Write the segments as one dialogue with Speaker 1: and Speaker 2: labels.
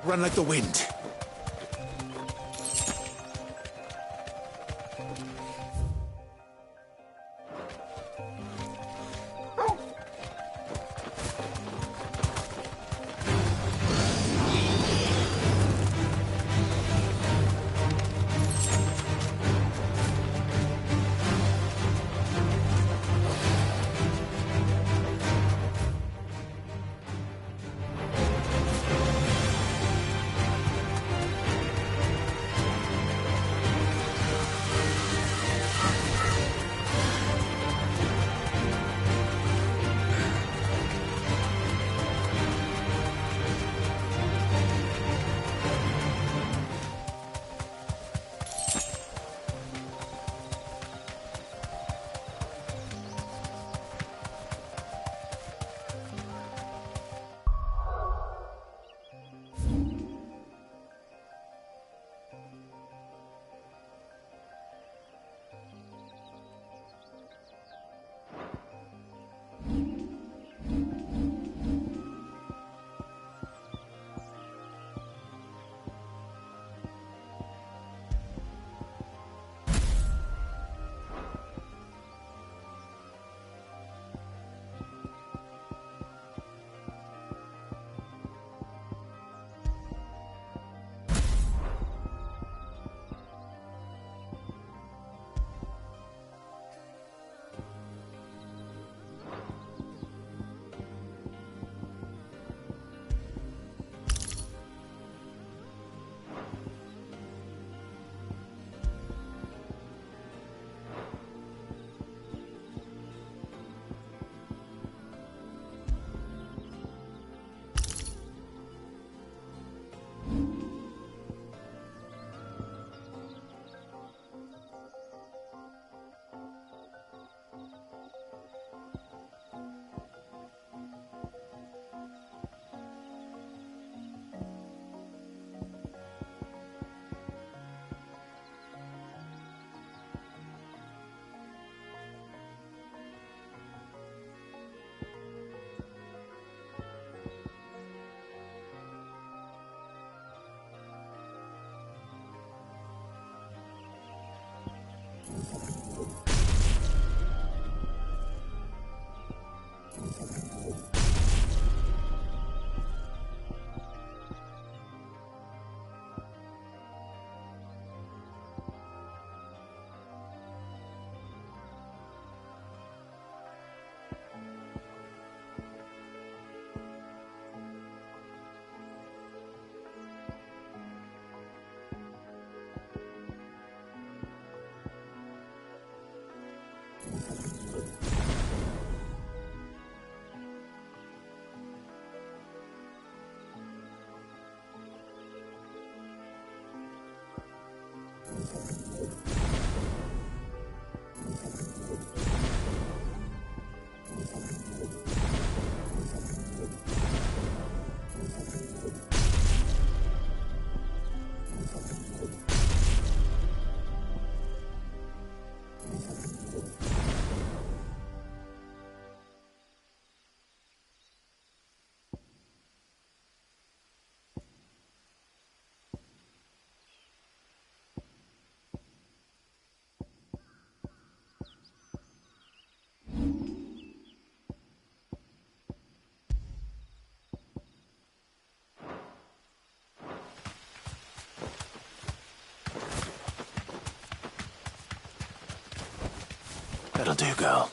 Speaker 1: Run like the wind.
Speaker 2: That'll do, girl.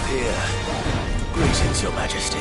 Speaker 1: here. Greetings, Your Majesty.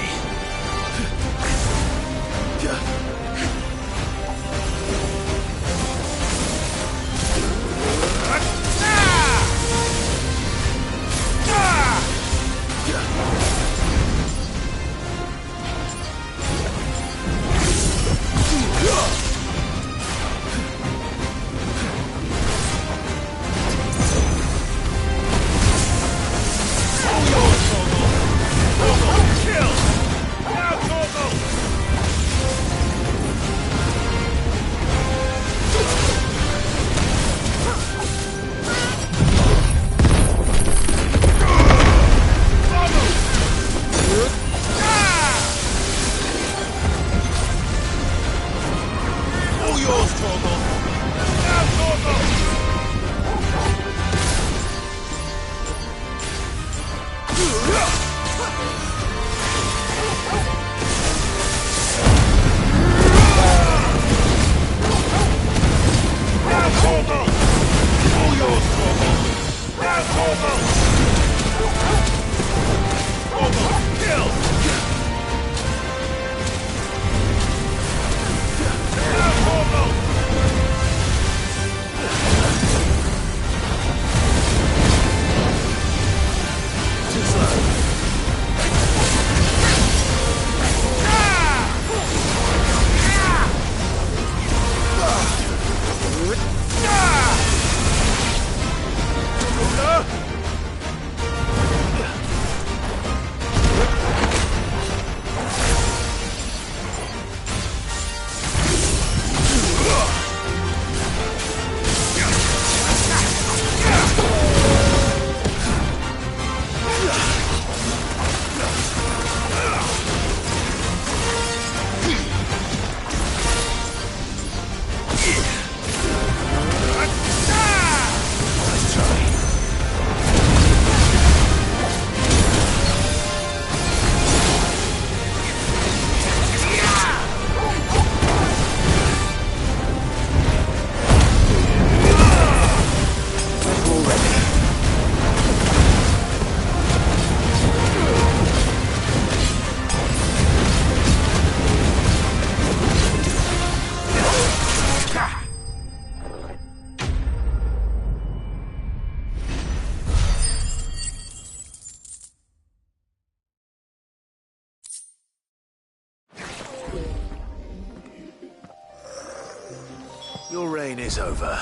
Speaker 1: Your reign is over.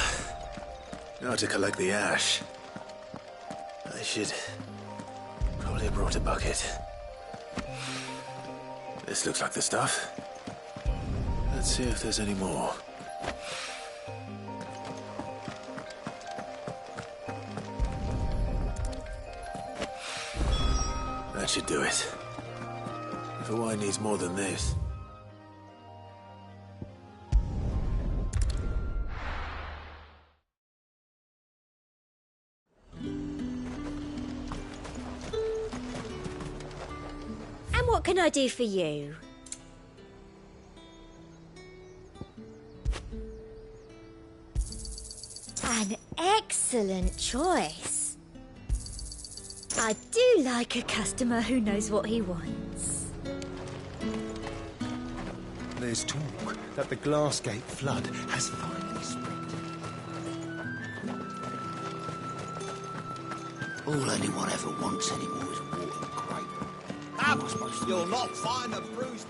Speaker 1: Now to collect the ash. I should probably have brought a bucket. This looks like the stuff. Let's see if there's any more. That should do it. If a wine needs more than this.
Speaker 2: What can I do for you? An excellent choice. I do like a customer who knows what he wants.
Speaker 3: There's talk that the Glassgate flood has finally spread.
Speaker 4: All anyone ever wants anymore is water and grape. How am I supposed to... You'll not find a bruised...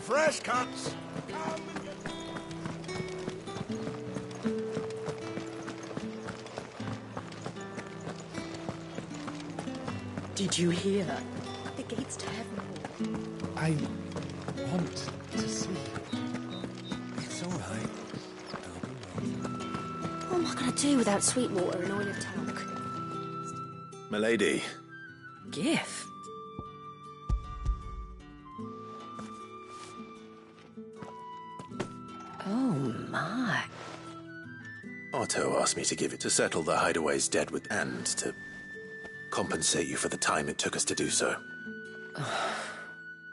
Speaker 4: Fresh cuts.
Speaker 5: Did you hear? The gates to heaven.
Speaker 3: I want to see. It's all right.
Speaker 5: What am I going to do without sweet water and oil of talc?
Speaker 1: Milady,
Speaker 5: Gift? Oh, my.
Speaker 1: Otto asked me to give it to settle the Hideaway's debt with and to compensate you for the time it took us to do so.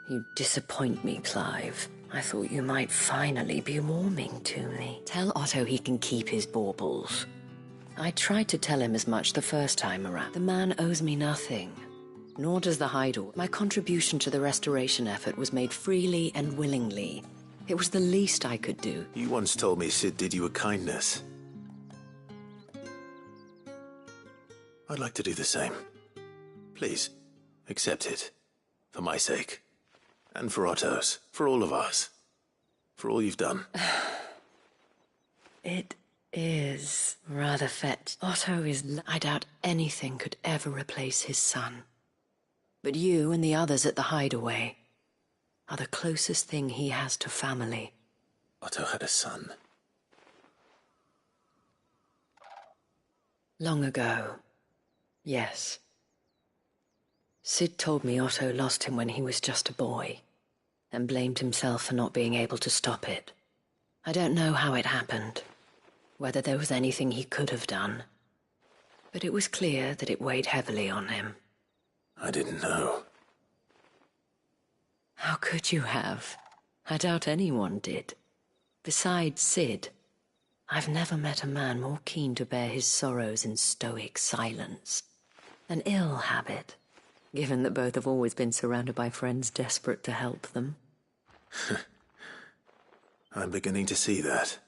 Speaker 5: You disappoint me, Clive. I thought you might finally be warming to me. Tell Otto he can keep his baubles. I tried to tell him as much the first time around. The man owes me nothing. Nor does the Hideaway. My contribution to the restoration effort was made freely and willingly. It was the least I could do.
Speaker 1: You once told me Sid did you a kindness. I'd like to do the same. Please, accept it. For my sake. And for Otto's. For all of us. For all you've done.
Speaker 5: It is rather fetched. Otto is... I doubt anything could ever replace his son. But you and the others at the Hideaway are the closest thing he has to family.
Speaker 1: Otto had a son.
Speaker 5: Long ago, yes. Sid told me Otto lost him when he was just a boy, and blamed himself for not being able to stop it. I don't know how it happened, whether there was anything he could have done, but it was clear that it weighed heavily on him.
Speaker 1: I didn't know.
Speaker 5: How could you have? I doubt anyone did. Besides Sid, I've never met a man more keen to bear his sorrows in stoic silence. An ill habit, given that both have always been surrounded by friends desperate to help them.
Speaker 1: I'm beginning to see that.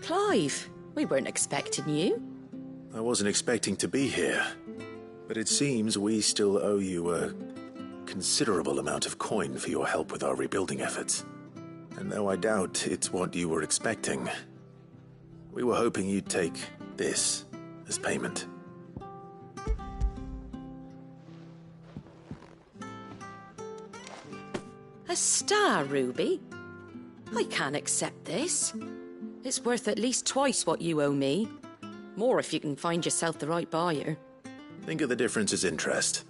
Speaker 5: Clive, we weren't expecting you.
Speaker 1: I wasn't expecting to be here, but it seems we still owe you a considerable amount of coin for your help with our rebuilding efforts. And though I doubt it's what you were expecting, we were hoping you'd take this as payment.
Speaker 5: A star ruby? I can't accept this. It's worth at least twice what you owe me. More if you can find yourself the right buyer.
Speaker 1: Think of the difference as interest.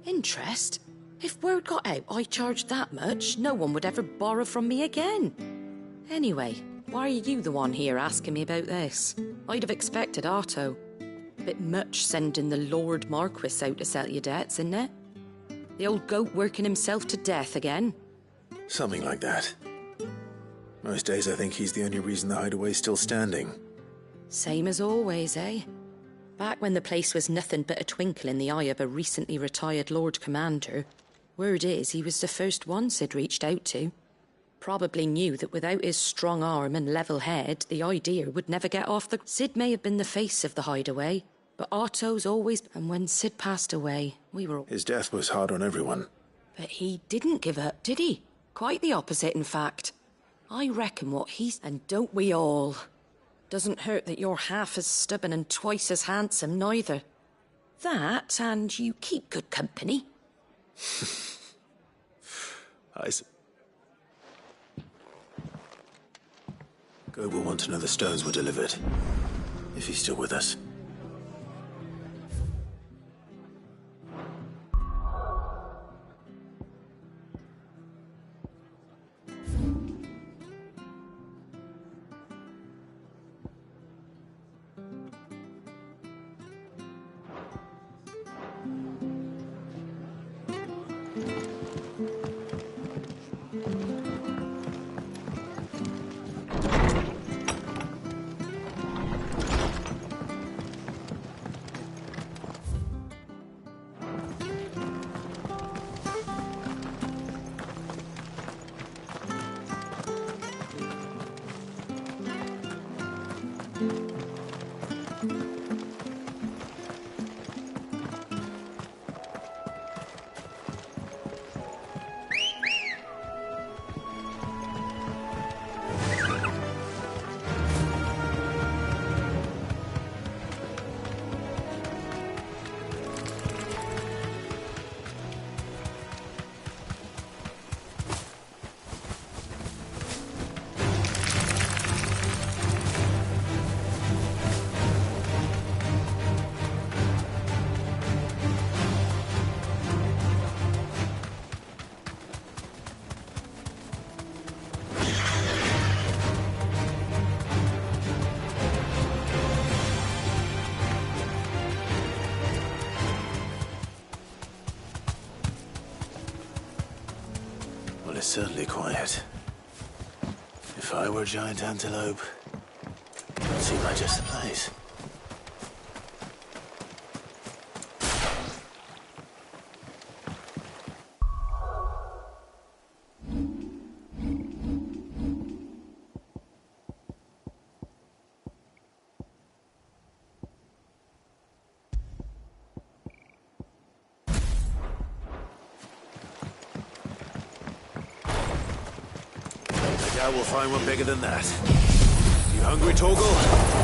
Speaker 5: Interest? If word got out I charged that much, no one would ever borrow from me again. Anyway, why are you the one here asking me about this? I'd have expected Otto. Bit much sending the Lord Marquis out to settle your debts, isn't it? The old goat working himself to death again.
Speaker 1: Something like that. Most days I think he's the only reason the Hideaway's still standing.
Speaker 5: Same as always, eh? Back when the place was nothing but a twinkle in the eye of a recently retired Lord Commander, word is he was the first one Sid reached out to. Probably knew that without his strong arm and level head, the idea would never get off the... Sid may have been the face of the Hideaway, but Otto's always... And when Sid passed away, we were...
Speaker 1: His death was hard on everyone.
Speaker 5: But he didn't give up, did he? Quite the opposite, in fact. I reckon what he's... And don't we all? Doesn't hurt that you're half as stubborn and twice as handsome, neither. That, and you keep good company.
Speaker 1: Goat will want to know the stones were delivered. If he's still with us. It's certainly quiet. If I were a giant antelope, it would seem like just the place. I will find one bigger than that. You hungry, Torgal?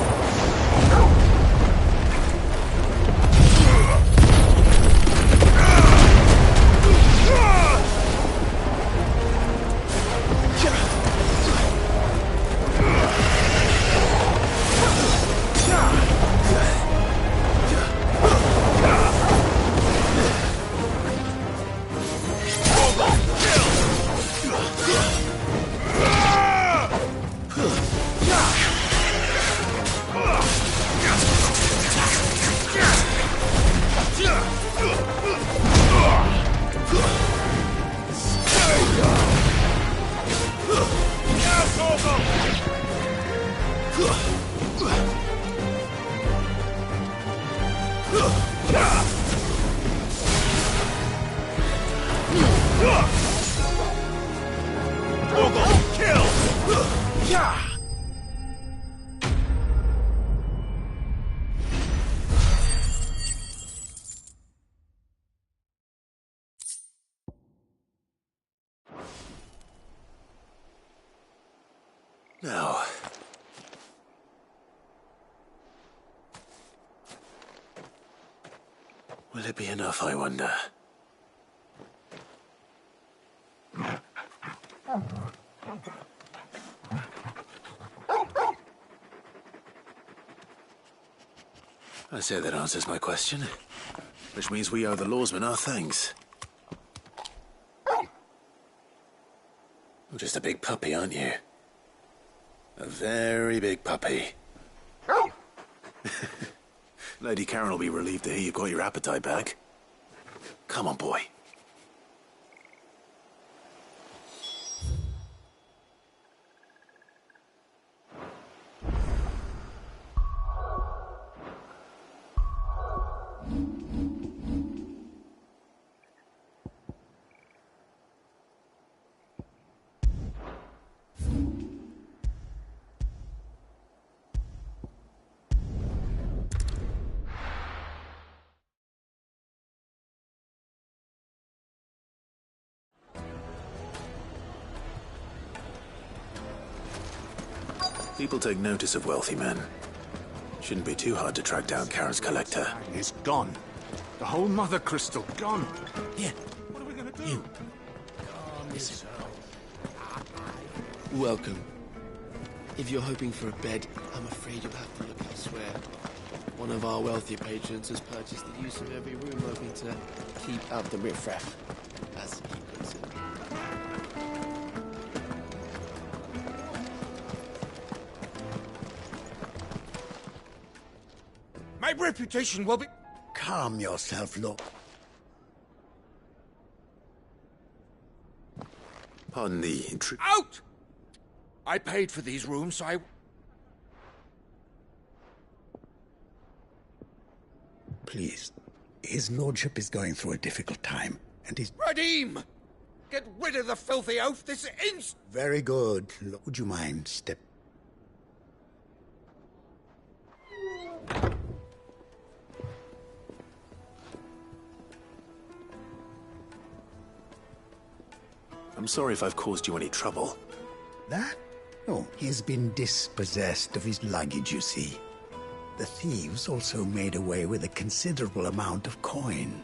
Speaker 1: Now, will it be enough, I wonder? I say that answers my question, which means we owe the lawsmen our thanks. You're just a big puppy, aren't you? A very big puppy. Lady Karen will be relieved to hear you've got your appetite back. Come on, boy. People take notice of wealthy men. Shouldn't be too hard to track down Karen's collector.
Speaker 3: It's gone. The whole mother crystal gone.
Speaker 4: Here.
Speaker 3: What are we gonna do?
Speaker 4: You. Listen. Welcome.
Speaker 6: If you're hoping for a bed, I'm afraid you'll have to look elsewhere. One of our wealthier patrons has purchased the use of every room, hoping to keep out the riffraff, as he puts it.
Speaker 4: My reputation will be... Calm yourself, look.
Speaker 1: Pardon the intrusion.
Speaker 4: Out! I paid for these rooms, so I...
Speaker 7: Please. His lordship is going through a difficult time, and he's...
Speaker 4: Radim! Get rid of the filthy oaf this instant!
Speaker 7: Very good. Would you mind step...
Speaker 1: I'm sorry if I've caused you any trouble.
Speaker 7: That? Oh, he's been dispossessed of his luggage, you see. The thieves also made away with a considerable amount of coin.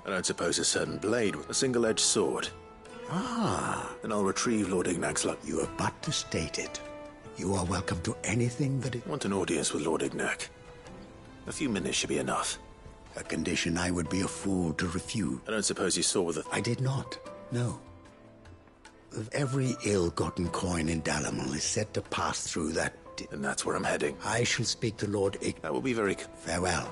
Speaker 1: I don't suppose a certain blade with a single-edged sword.
Speaker 7: Ah.
Speaker 1: Then I'll retrieve Lord Ignac's luck.
Speaker 7: You have but to state it. You are welcome to anything that is...
Speaker 1: I want an audience with Lord Ignac. A few minutes should be enough.
Speaker 7: A condition I would be a fool to refuse.
Speaker 1: I don't suppose you saw the...
Speaker 7: I did not, no. Of every ill-gotten coin in Dalamal is said to pass through that...
Speaker 1: And that's where I'm heading.
Speaker 7: I shall speak to Lord Ignac.
Speaker 1: That will be very...
Speaker 7: Farewell.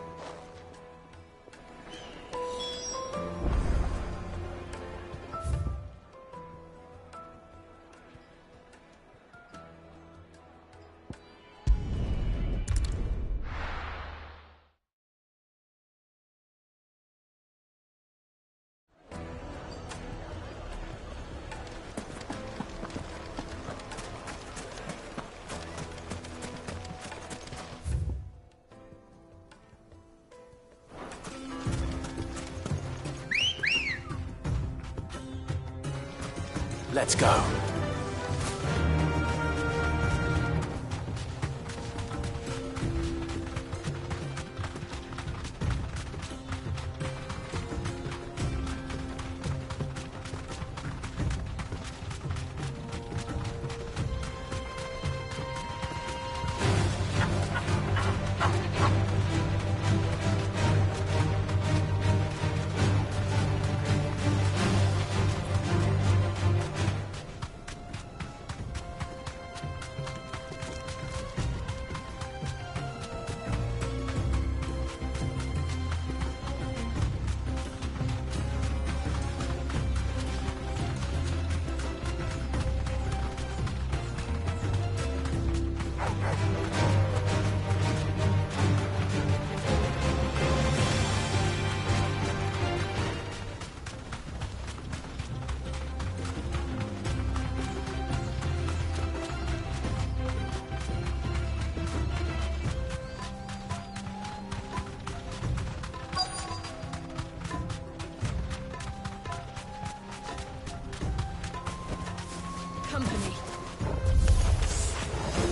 Speaker 1: Let's go.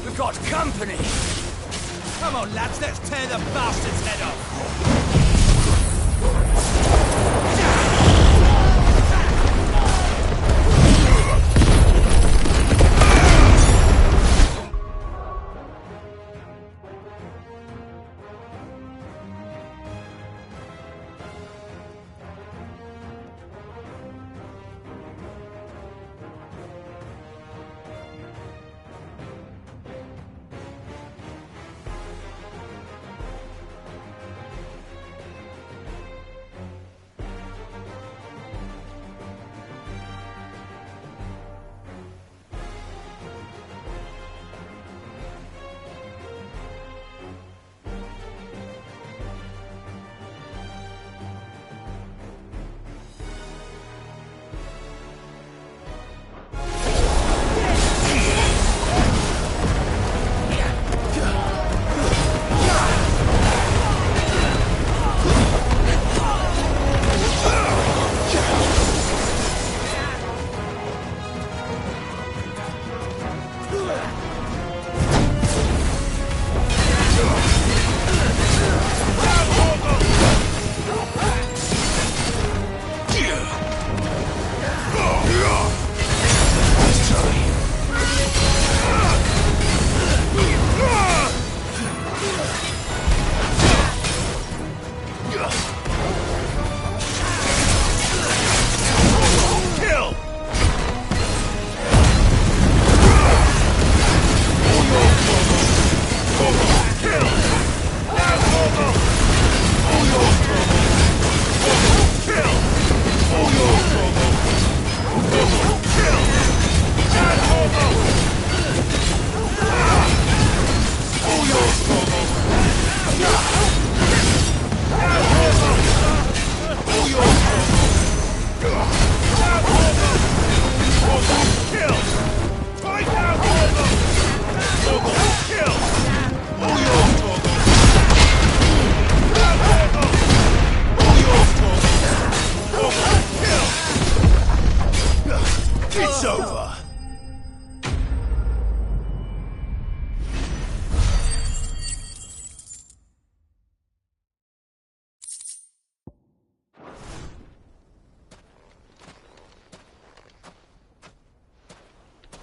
Speaker 4: We've got company! Come on, lads, let's tear the bastard's head off!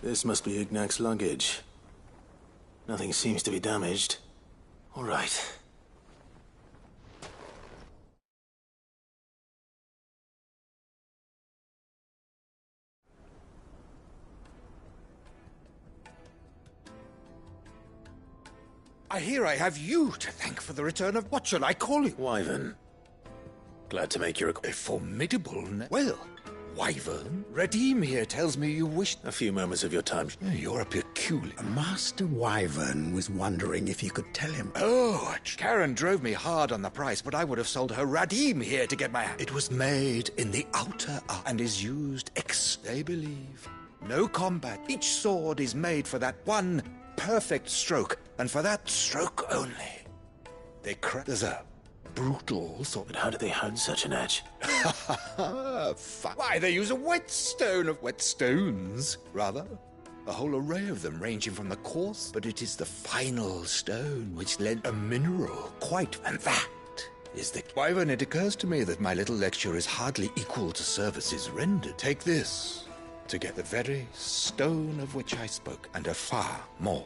Speaker 1: This must be Ignac's luggage. Nothing seems to be damaged. All right.
Speaker 8: I hear I have you to thank for the return of what shall I call you?
Speaker 1: Wyvern. Glad to make your
Speaker 8: A formidable well, Wyvern. Redeem here tells me you wish...
Speaker 1: A few moments of your time.
Speaker 8: You're a peculiar...
Speaker 7: Master Wyvern was wondering if you could tell him.
Speaker 8: Oh, Karen drove me hard on the price, but I would have sold her Radim here to get my... It was made in the outer art and is used they believe. No combat. Each sword is made for that one perfect stroke, and for that stroke only. There's a brutal sort.
Speaker 1: But how do they hone such an edge?
Speaker 8: Why, they use a whetstone of whetstones, rather. A whole array of them ranging from the coarse, but it is the final stone which lent a mineral quite, and that is the... Wyvern, it occurs to me that my little lecture is hardly equal to services rendered. Take this, to get the very stone of which I spoke, and a far more.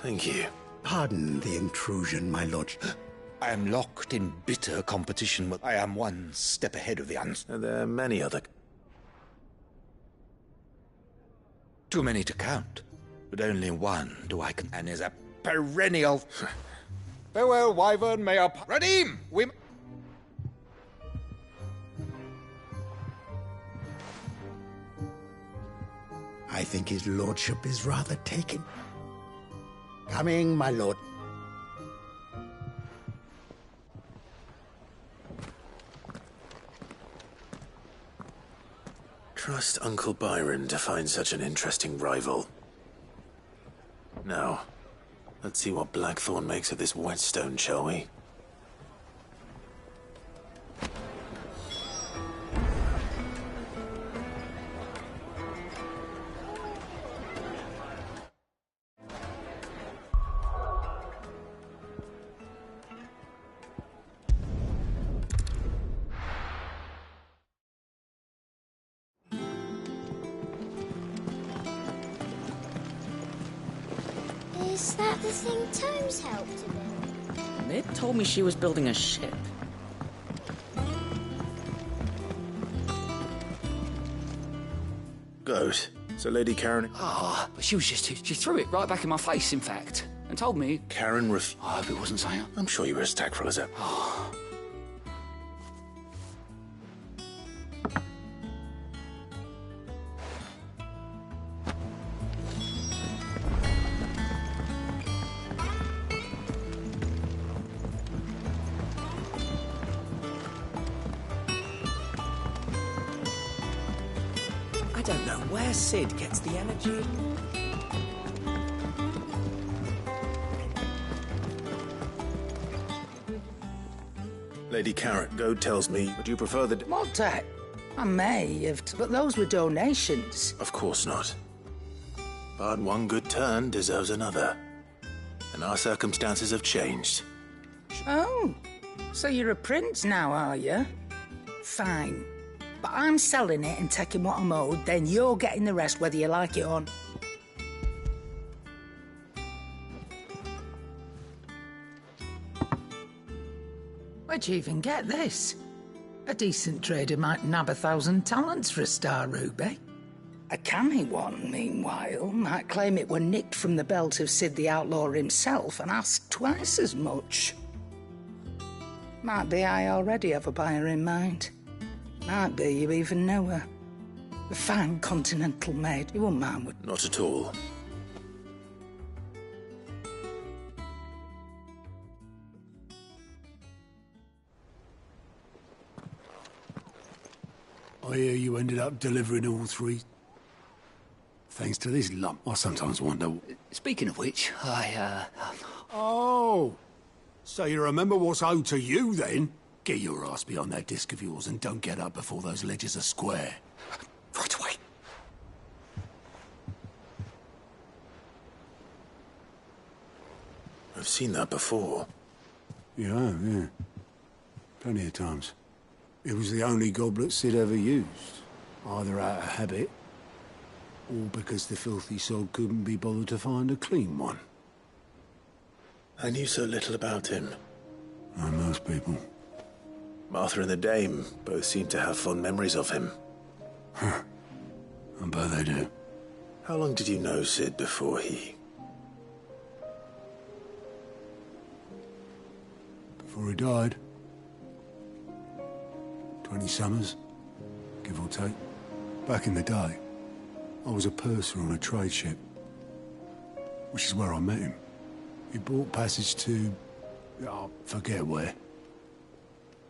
Speaker 1: Thank you.
Speaker 7: Pardon the intrusion, my lord.
Speaker 8: I am locked in bitter competition, but I am one step ahead of the others.
Speaker 1: Are there many other...
Speaker 8: Too many to count, but only one do I can... and is a perennial... Farewell, Wyvern, may our... Radim! We...
Speaker 7: I think his lordship is rather taken. Coming, my lord.
Speaker 1: Trust Uncle Byron to find such an interesting rival. Now, let's see what Blackthorn makes of this whetstone, shall we?
Speaker 2: Is that the thing Tomes helped to build?
Speaker 9: Nid told me she was building a ship.
Speaker 1: Goat. So Lady Karen...
Speaker 10: Ah, but she threw it right back in my face, in fact, and told me...
Speaker 1: Karen
Speaker 10: I hope it wasn't Saya.
Speaker 1: I'm sure you were as tactful as ever.
Speaker 9: I don't know where Sid gets the energy.
Speaker 1: Lady Karen, Goat tells me, would you prefer the...
Speaker 11: Mod that? I may have, but those were donations.
Speaker 1: Of course not. But one good turn deserves another. And our circumstances have changed.
Speaker 11: Oh, so you're a prince now, are you? Fine. But I'm selling it and taking what I'm owed, then you're getting the rest whether you like it or not. Where'd you even get this? A decent trader might nab 1,000 talents for a star ruby. A canny one, meanwhile, might claim it were nicked from the belt of Sid the Outlaw himself and ask twice as much. Might be I already have a buyer in mind. Might be you even know her. A fine continental maid. You wouldn't mind, would...
Speaker 1: Not at all.
Speaker 3: I hear you ended up delivering all three. Thanks to this lump, I sometimes wonder...
Speaker 10: Speaking of which,
Speaker 3: Oh! So you remember what's owed to you, then? Get your ass behind that disc of yours and don't get up before those ledgers are square.
Speaker 10: Right away.
Speaker 1: I've seen that before.
Speaker 3: Yeah. Plenty of times. It was the only goblet Sid ever used. Either out of habit, All because the filthy sod couldn't be bothered to find a clean one.
Speaker 1: I knew so little about him.
Speaker 3: Like most people.
Speaker 1: Martha and the Dame both seem to have fond memories of him.
Speaker 3: I bet they do.
Speaker 1: How long did you know Sid before he...
Speaker 3: Before he died? 20 summers, give or take. Back in the day, I was a purser on a trade ship, which is where I met him. He bought passage to... I forget where.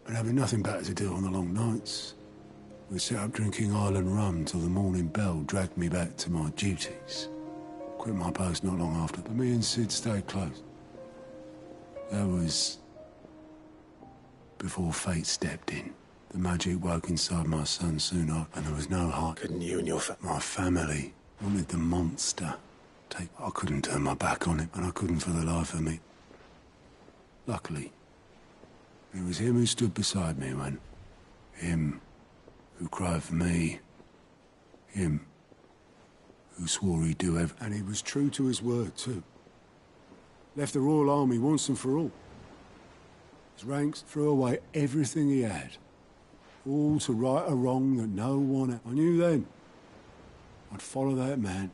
Speaker 3: And having nothing better to do on the long nights, we sat up drinking island rum till the morning bell dragged me back to my duties. Quit my post not long after, but me and Sid stayed close. That was... before fate stepped in. The magic woke inside my son soon after, and there was no heart.
Speaker 1: Couldn't you and your
Speaker 3: My family wanted the monster. I couldn't turn my back on him, and I couldn't for the life of me. Luckily, it was him who stood beside me when... him who cried for me. Him who swore he'd do everything. And he was true to his word, too. Left the Royal Army once and for all. His ranks threw away everything he had. All to right a wrong that no one... I knew then I'd follow that man.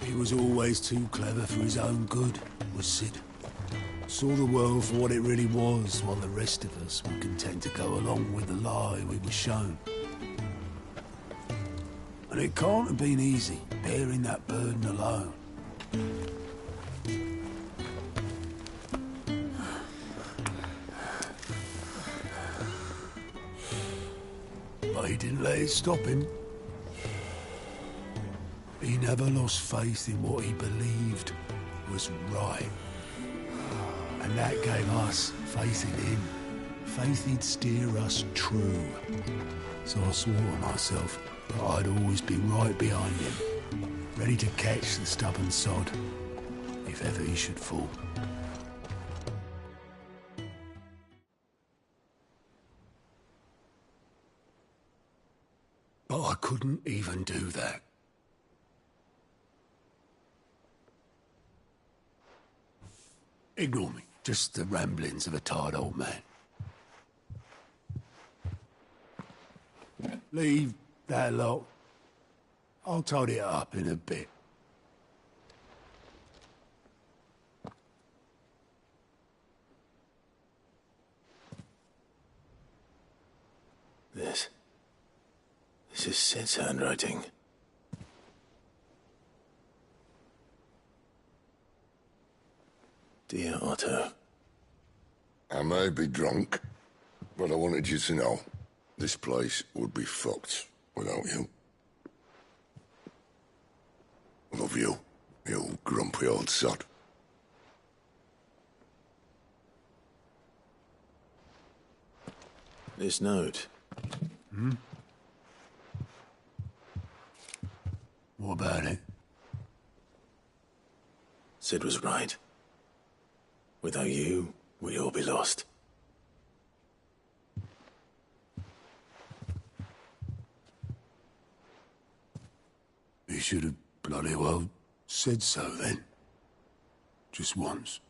Speaker 3: He was always too clever for his own good, was Sid. Saw the world for what it really was, while the rest of us were content to go along with the lie we were shown. And it can't have been easy, bearing that burden alone. But he didn't let it stop him. He never lost faith in what he believed was right. And that gave us faith in him. Faith he'd steer us true. So I swore to myself that I'd always be right behind him, ready to catch the stubborn sod, if ever he should fall. But I couldn't even do that. Ignore me. Just the ramblings of a tired old man. Leave that lot. I'll tidy it up in a bit.
Speaker 1: This is Sid's handwriting. Dear Otto.
Speaker 12: I may be drunk, but I wanted you to know this place would be fucked without you. Love you, you grumpy old sod.
Speaker 1: This note.
Speaker 3: What about it?
Speaker 1: Sid was right. Without you, we'd all be lost.
Speaker 3: He should have bloody well said so then. Just once.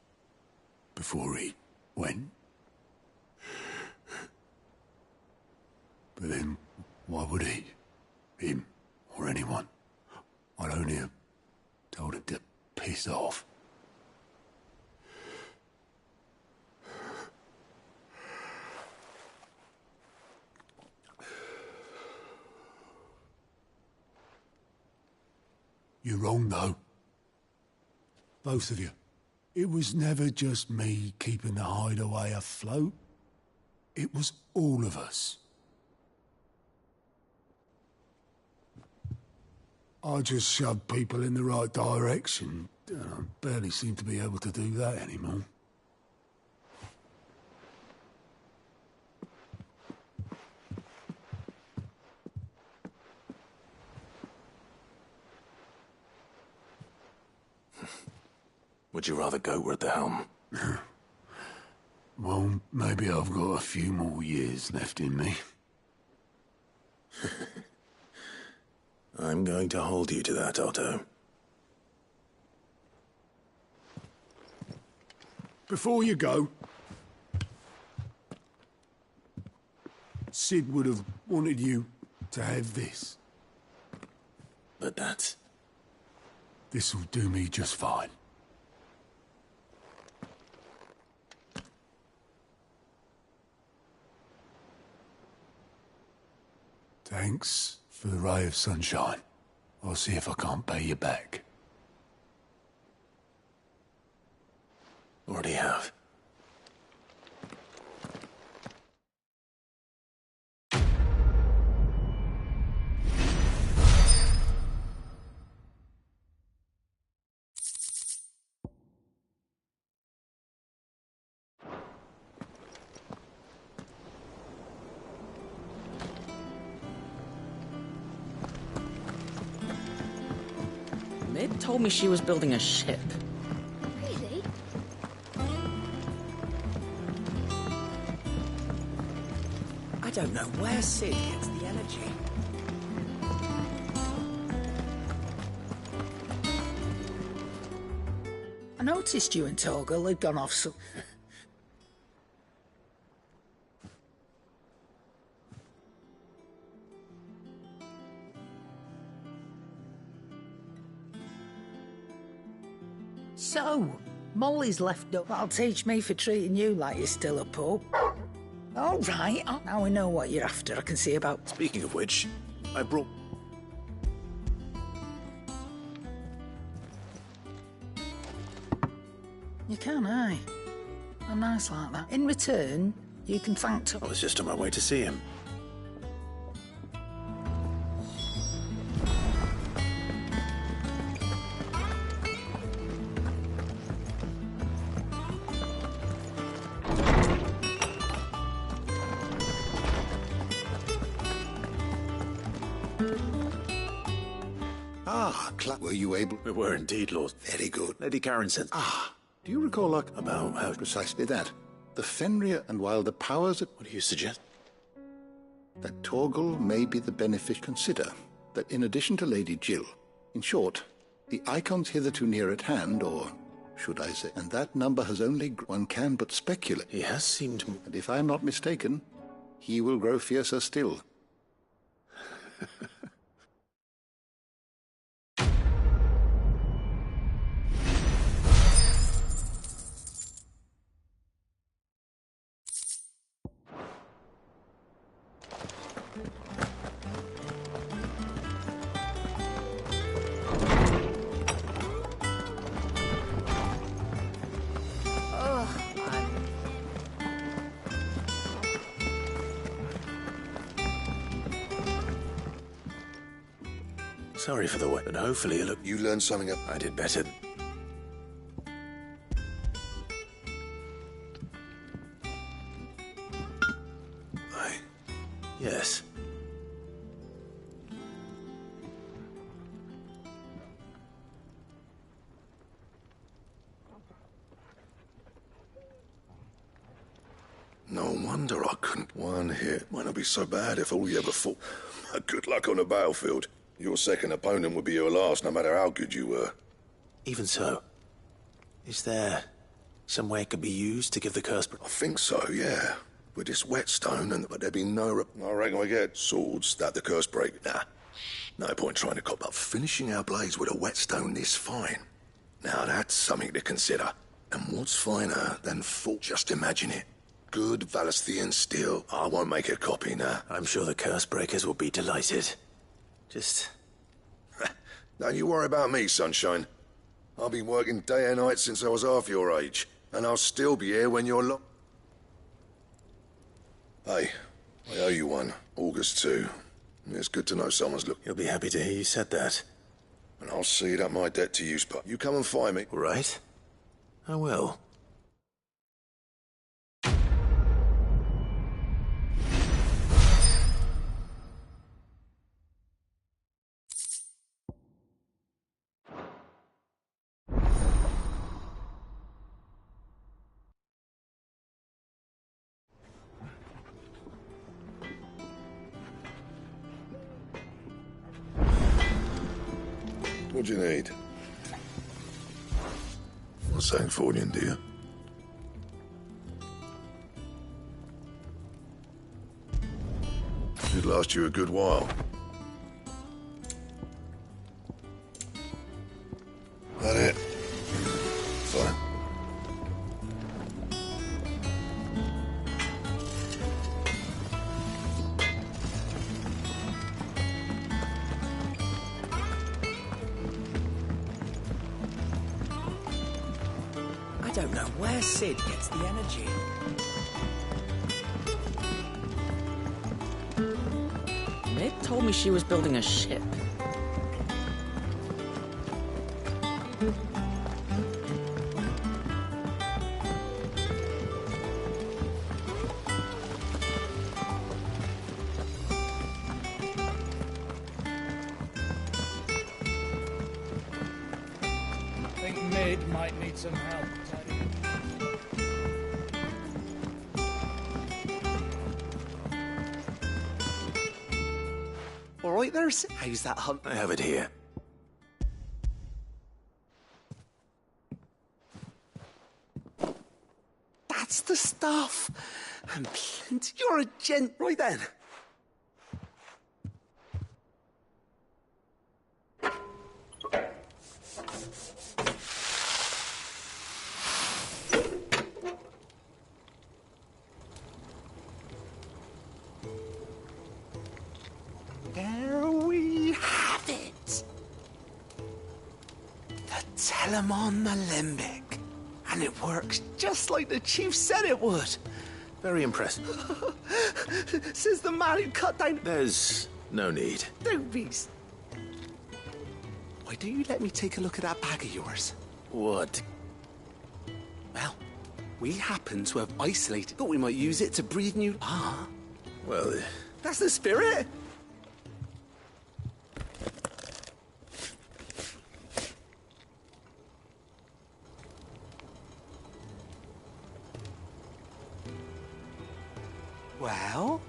Speaker 3: Before he went. But then, why would he? Him, or anyone? I'd only have told him to piss off. You're wrong, though. Both of you. It was never just me keeping the hideaway afloat. It was all of us. I just shoved people in the right direction. I barely seem to be able to do that anymore.
Speaker 1: Would you rather goat were at the helm?
Speaker 3: Well, maybe I've got a few more years left in me.
Speaker 1: I'm going to hold you to that, Otto.
Speaker 3: Before you go, Sid would have wanted you to have this.
Speaker 1: But that's...
Speaker 3: This'll do me just fine. Thanks for the ray of sunshine. I'll see if I can't pay you back.
Speaker 1: Already have.
Speaker 10: Mid told me she was building a ship.
Speaker 2: Really?
Speaker 9: I don't know where Sid gets the energy.
Speaker 11: I noticed you and Torgal had gone off so... So, Molly's left up. That'll teach me for treating you like you're still a pup. All right, now we know what you're after. I can see about...
Speaker 1: Speaking of which, I brought...
Speaker 11: You can, aye. I'm nice like that. In return, you can thank...
Speaker 1: I was just on my way to see him.
Speaker 12: Were you able?
Speaker 1: We were indeed, Lord.
Speaker 12: Very good.
Speaker 1: Lady Karen said...
Speaker 13: Do you recall
Speaker 1: about how...
Speaker 13: Precisely that. The Fenrir, and while the powers...
Speaker 1: What do you suggest?
Speaker 13: That Torgal may be the beneficiary. Consider that in addition to Lady Jill, in short, the icons hitherto near at hand, or should I say, and that number has only... One can but speculate.
Speaker 1: He has seemed...
Speaker 13: And if I am not mistaken, he will grow fiercer still.
Speaker 1: Sorry for the wait, but hopefully look...
Speaker 12: You learned something up.
Speaker 1: I did better. Yes.
Speaker 12: No wonder I couldn't. One hit might not be so bad if all you ever fought. Good luck on the battlefield. Your second opponent would be your last, no matter how good you were.
Speaker 1: Even so, is there some way it could be used to give the curse...
Speaker 12: I think so, yeah. With this whetstone, but there'd be no... I reckon we get swords that the curse break. Nah, no point trying to cop up. Finishing our blades with a whetstone this fine. Now that's something to consider. And what's finer than full... Just imagine it. Good Valesthian steel. I won't make a copy now.
Speaker 1: I'm sure the curse breakers will be delighted. Just...
Speaker 12: Don't you worry about me, sunshine. I've been working day and night since I was half your age, and I'll still be here when you're Hey, I owe you one. August 2. It's good to know someone's look.
Speaker 1: You'll be happy to hear you said that.
Speaker 12: And I'll see that my debt to you, but you come and find me.
Speaker 1: All right. I will.
Speaker 12: What do you need? Not saying Fordian, do you? Should last you a good while. That it? Fine.
Speaker 9: I don't know where Sid gets the energy.
Speaker 5: Meg told me she was building a ship.
Speaker 14: I think Mid might need some help, Teddy.
Speaker 6: All right, there's. How's that hunt?
Speaker 1: I have it here.
Speaker 6: That's the stuff. And plenty. You're a gent, right then. There we have it. The Telemon Alembic. And it works just like the chief said it would.
Speaker 1: Very impressive.
Speaker 6: Says the man who cut down...
Speaker 1: There's no need.
Speaker 6: Don't be... Why don't you let me take a look at that bag of yours?
Speaker 1: What?
Speaker 6: Well, we happen to have isolated. Thought we might use it to breathe new... Ah.
Speaker 1: Well...
Speaker 6: That's the spirit. Well?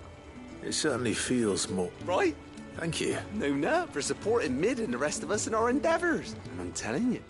Speaker 1: It certainly feels more...
Speaker 6: Right?
Speaker 1: Thank you.
Speaker 6: No, for supporting Mid and the rest of us in our endeavours. And I'm telling you.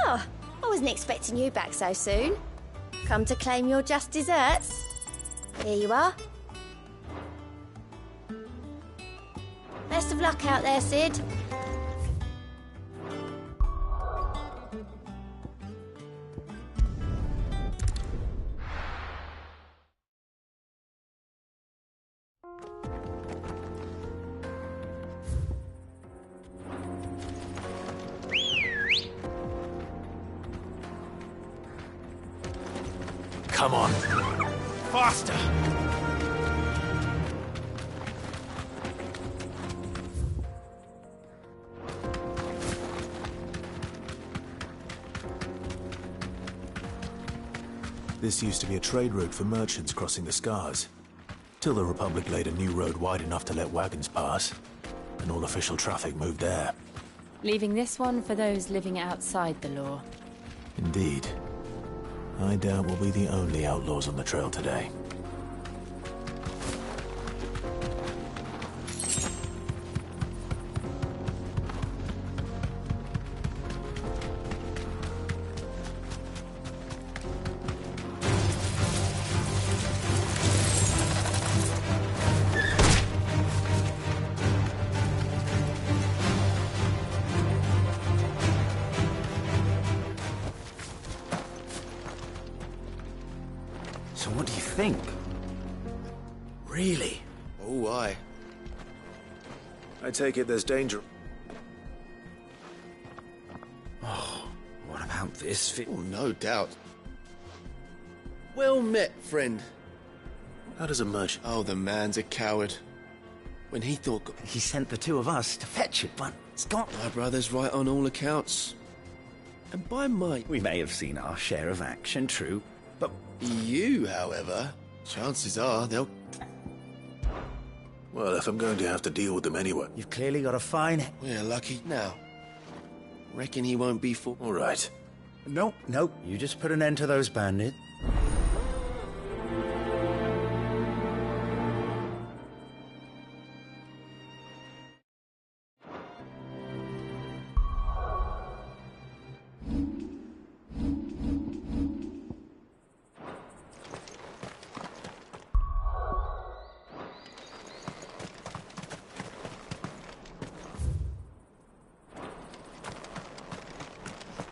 Speaker 2: I wasn't expecting you back so soon. Come to claim your just desserts? Here you are. Best of luck out there, Sid.
Speaker 1: Come on. Faster! This used to be a trade route for merchants crossing the Scars. Till the Republic laid a new road wide enough to let wagons pass, and all official traffic moved there.
Speaker 15: Leaving this one for those living outside the law.
Speaker 1: Indeed. I doubt we'll be the only outlaws on the trail today.
Speaker 16: So what do you think? Really?
Speaker 6: Oh, aye.
Speaker 1: I take it there's danger.
Speaker 16: Oh, what about this?
Speaker 6: Oh, no doubt. Well met, friend.
Speaker 1: How does a merchant...
Speaker 6: Oh, the man's a coward. When he thought...
Speaker 16: He sent the two of us to fetch it, but it's gone.
Speaker 6: My brother's right on all accounts. And by might...
Speaker 16: We may have seen our share of action, true, but...
Speaker 6: You, however, chances are they'll...
Speaker 1: Well, if I'm going to have to deal with them anyway...
Speaker 16: You've clearly got a fine...
Speaker 6: We're lucky now. Reckon he won't be for...
Speaker 1: All right.
Speaker 16: Nope. You just put an end to those bandits.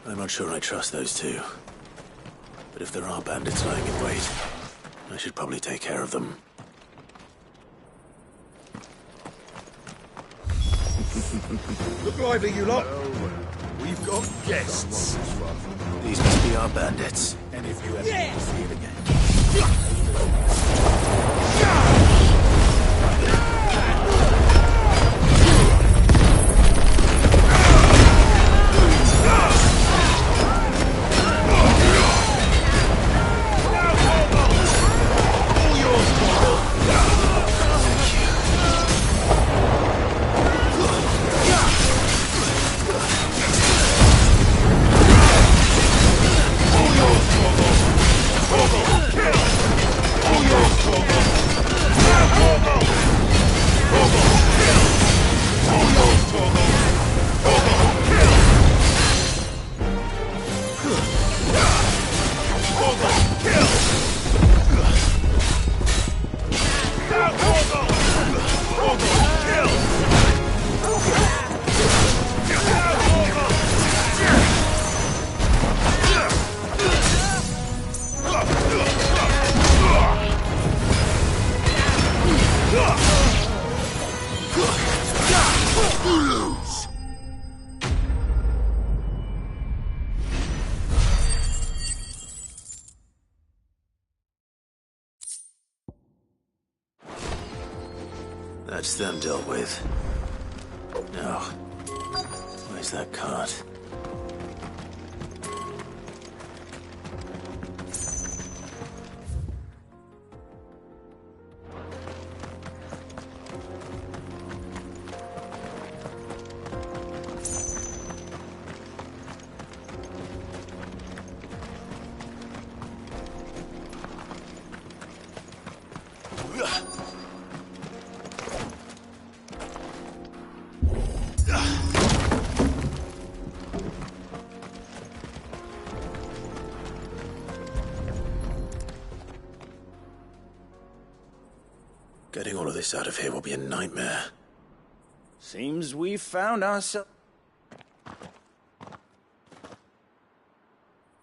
Speaker 1: I'm not sure I trust those two. But if there are bandits lying in wait, I should probably take care of them.
Speaker 12: Look lively, you lot. We've got guests.
Speaker 1: These must be our bandits.
Speaker 12: And if you ever see it again...
Speaker 1: That's them dealt with. Now, where's that cart? Getting all of this out of here will be a nightmare.
Speaker 16: Seems we've found ourselves...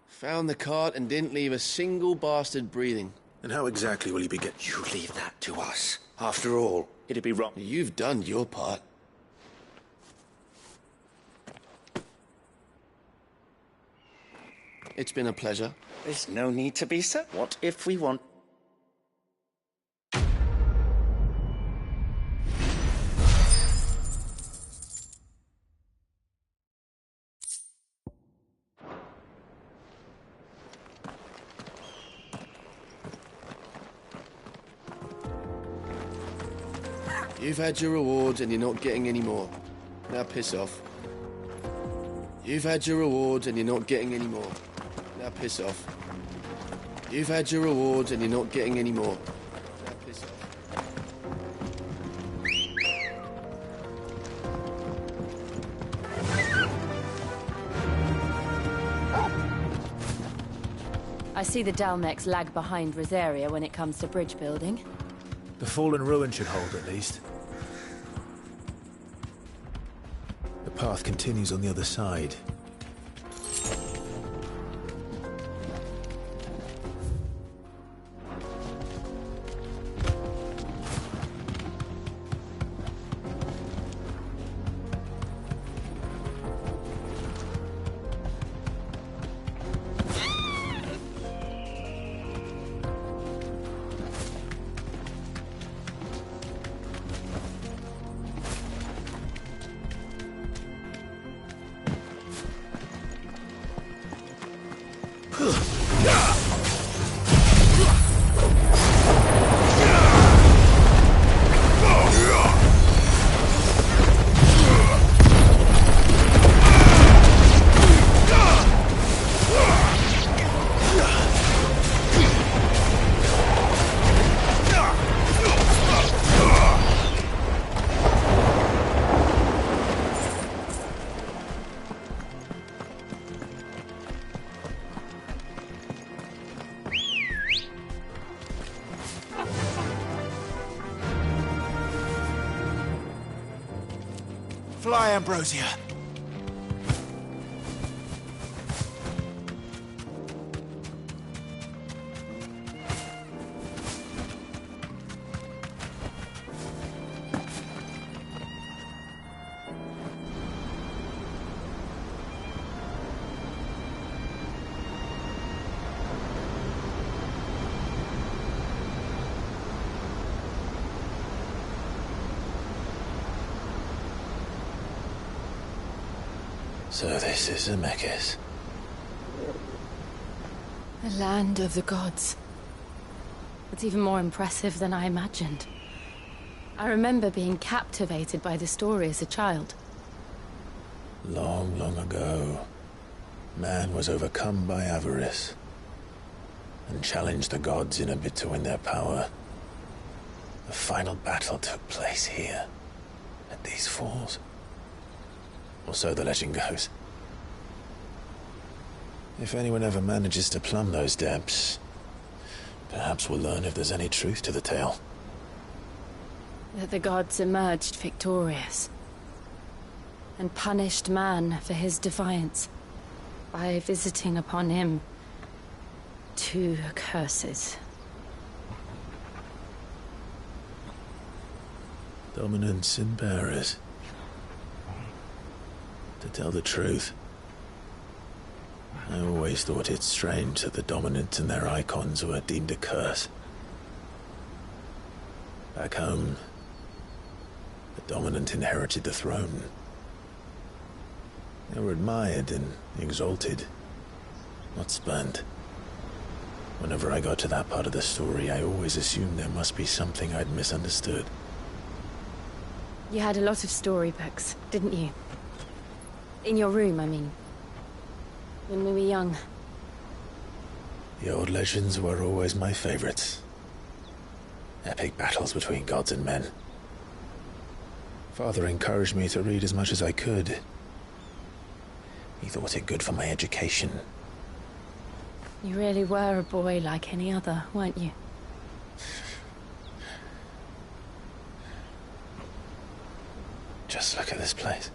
Speaker 6: Found the cart and didn't leave a single bastard breathing.
Speaker 1: And how exactly will you be
Speaker 8: You leave that to us. After all, it'd be wrong.
Speaker 6: You've done your part. It's been a pleasure.
Speaker 8: There's no need to be so. What if we want...
Speaker 6: You've had your rewards and you're not getting any more. Now piss off. You've had your rewards and you're not getting any more. Now piss off. You've had your rewards and you're not getting any more. Now piss off.
Speaker 15: I see the Dalmex lag behind Rosaria when it comes to bridge building.
Speaker 1: The fallen ruin should hold, at least. The path continues on the other side.
Speaker 17: Fly, Ambrosia.
Speaker 1: So this is Zemeckis.
Speaker 15: The land of the gods. It's even more impressive than I imagined. I remember being captivated by the story as a child.
Speaker 1: Long, long ago, man was overcome by avarice and challenged the gods in a bid to win their power. The final battle took place here, at these falls. Or so the legend goes. If anyone ever manages to plumb those depths, perhaps we'll learn if there's any truth to the tale.
Speaker 15: That the gods emerged victorious and punished man for his defiance by visiting upon him 2 curses.
Speaker 1: Dominants and bearers. To tell the truth, I always thought it strange that the dominant and their icons were deemed a curse. Back home, the dominant inherited the throne. They were admired and exalted, not spurned. Whenever I got to that part of the story, I always assumed there must be something I'd misunderstood.
Speaker 15: You had a lot of storybooks, didn't you? In your room, I mean. When we were young.
Speaker 1: The old legends were always my favorites. Epic battles between gods and men. Father encouraged me to read as much as I could. He thought it good for my education.
Speaker 15: You really were a boy like any other, weren't you?
Speaker 1: Just look at this place.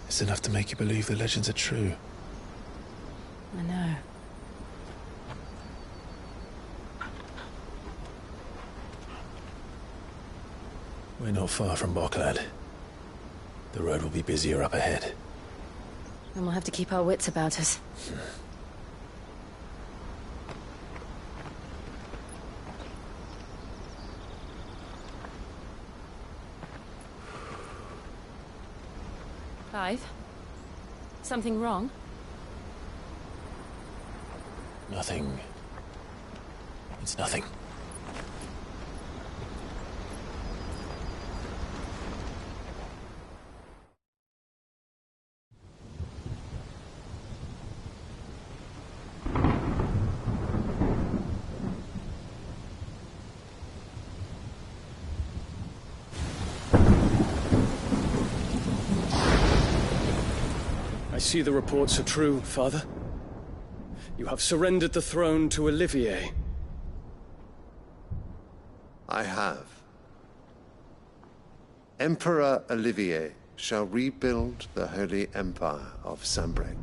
Speaker 1: It's enough to make you believe the legends are true.
Speaker 15: I know.
Speaker 1: We're not far from Boklad. The road will be busier up ahead.
Speaker 15: And we'll have to keep our wits about us. Clive? Something wrong?
Speaker 1: Nothing. It's nothing.
Speaker 18: I see the reports are true, Father. You have surrendered the throne to Olivier.
Speaker 19: I have. Emperor Olivier shall rebuild the Holy Empire of Sanbreque.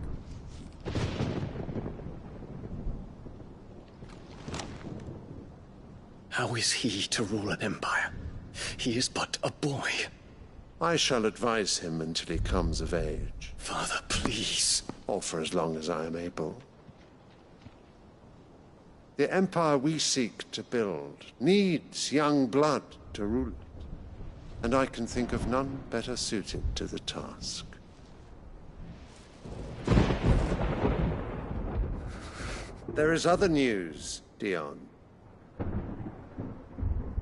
Speaker 18: How is he to rule an empire? He is but a boy.
Speaker 19: I shall advise him until he comes of age.
Speaker 18: Father, please.
Speaker 19: Or for as long as I am able. The empire we seek to build needs young blood to rule it, and I can think of none better suited to the task. There is other news, Dion.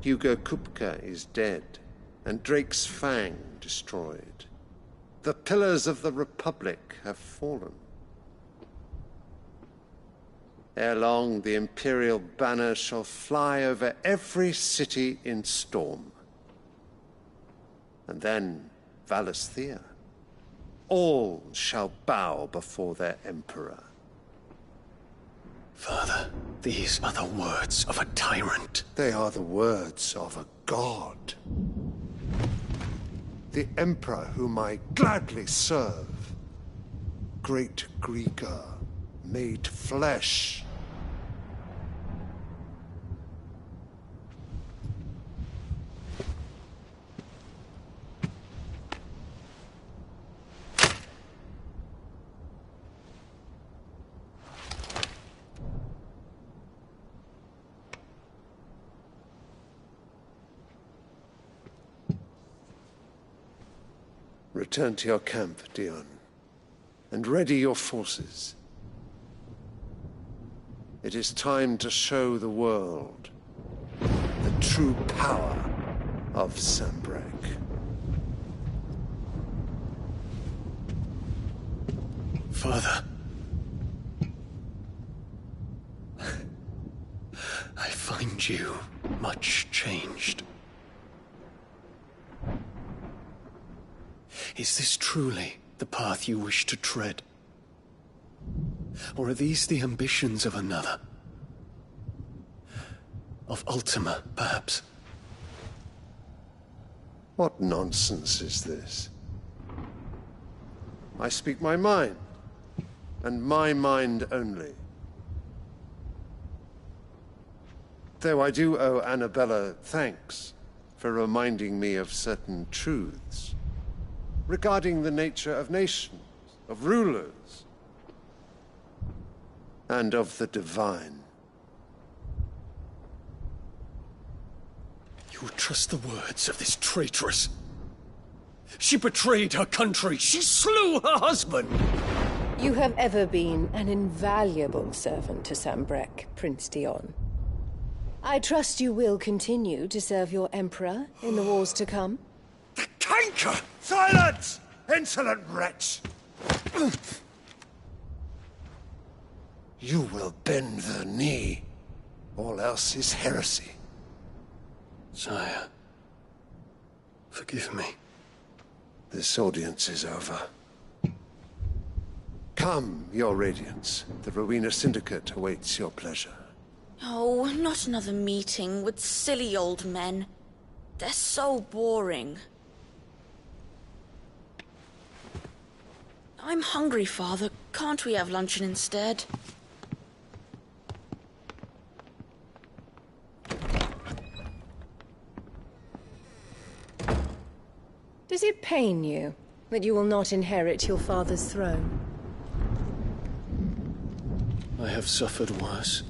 Speaker 19: Hugo Kupka is dead, and Drake's Fang destroyed. The pillars of the Republic have fallen. Ere long, the Imperial banner shall fly over every city in Storm. And then Valisthea. All shall bow before their Emperor.
Speaker 18: Father, these are the words of a tyrant.
Speaker 19: They are the words of a god. The Emperor whom I gladly serve. Great Greeker, made flesh. Return to your camp, Dion, and ready your forces. It is time to show the world the true power of Sanbreque.
Speaker 18: Father. I find you much changed. Is this truly the path you wish to tread? Or are these the ambitions of another? Of Ultima, perhaps?
Speaker 19: What nonsense is this? I speak my mind, and my mind only. Though I do owe Annabella thanks for reminding me of certain truths regarding the nature of nations, of rulers, and of the divine.
Speaker 18: You would trust the words of this traitress? She betrayed her country. She slew her husband.
Speaker 17: You have ever been an invaluable servant to Sanbreque, Prince Dion. I trust you will continue to serve your Emperor in the wars to come.
Speaker 19: Canker! Silence! Insolent wretch! You will bend the knee. All else is heresy.
Speaker 18: Sire, forgive me.
Speaker 19: This audience is over. Come, your Radiance. The Rowena Syndicate awaits your pleasure.
Speaker 20: Oh, not another meeting with silly old men. They're so boring. I'm hungry, Father. Can't we have luncheon instead?
Speaker 17: Does it pain you that you will not inherit your father's throne?
Speaker 18: I have suffered worse.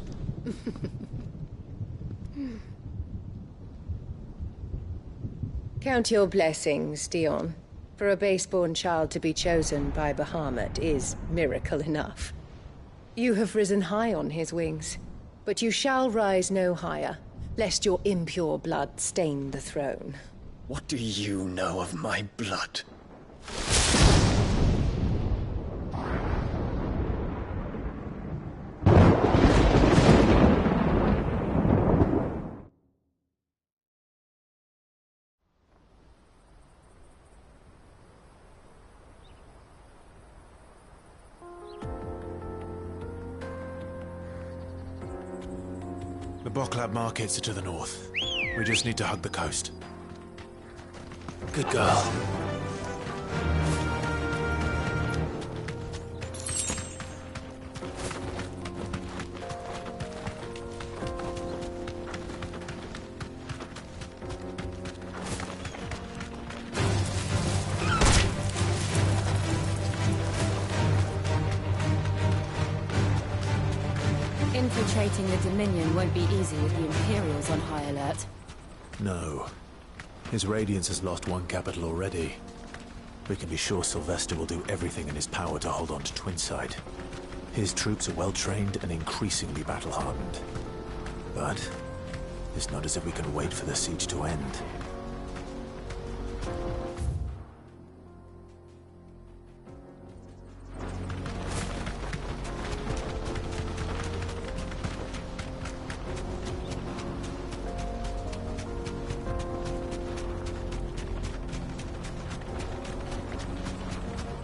Speaker 17: Count your blessings, Dion. For a base-born child to be chosen by Bahamut is miracle enough. You have risen high on his wings, but you shall rise no higher, lest your impure blood stain the throne.
Speaker 18: What do you know of my blood?
Speaker 1: The Boklab markets are to the north. We just need to hug the coast.
Speaker 18: Good girl.
Speaker 15: Infiltrating the Dominion won't be easy with the Imperials on high alert.
Speaker 1: No. His Radiance has lost one capital already. We can be sure Sylvester will do everything in his power to hold on to Twinside. His troops are well-trained and increasingly battle-hardened. But it's not as if we can wait for the siege to end.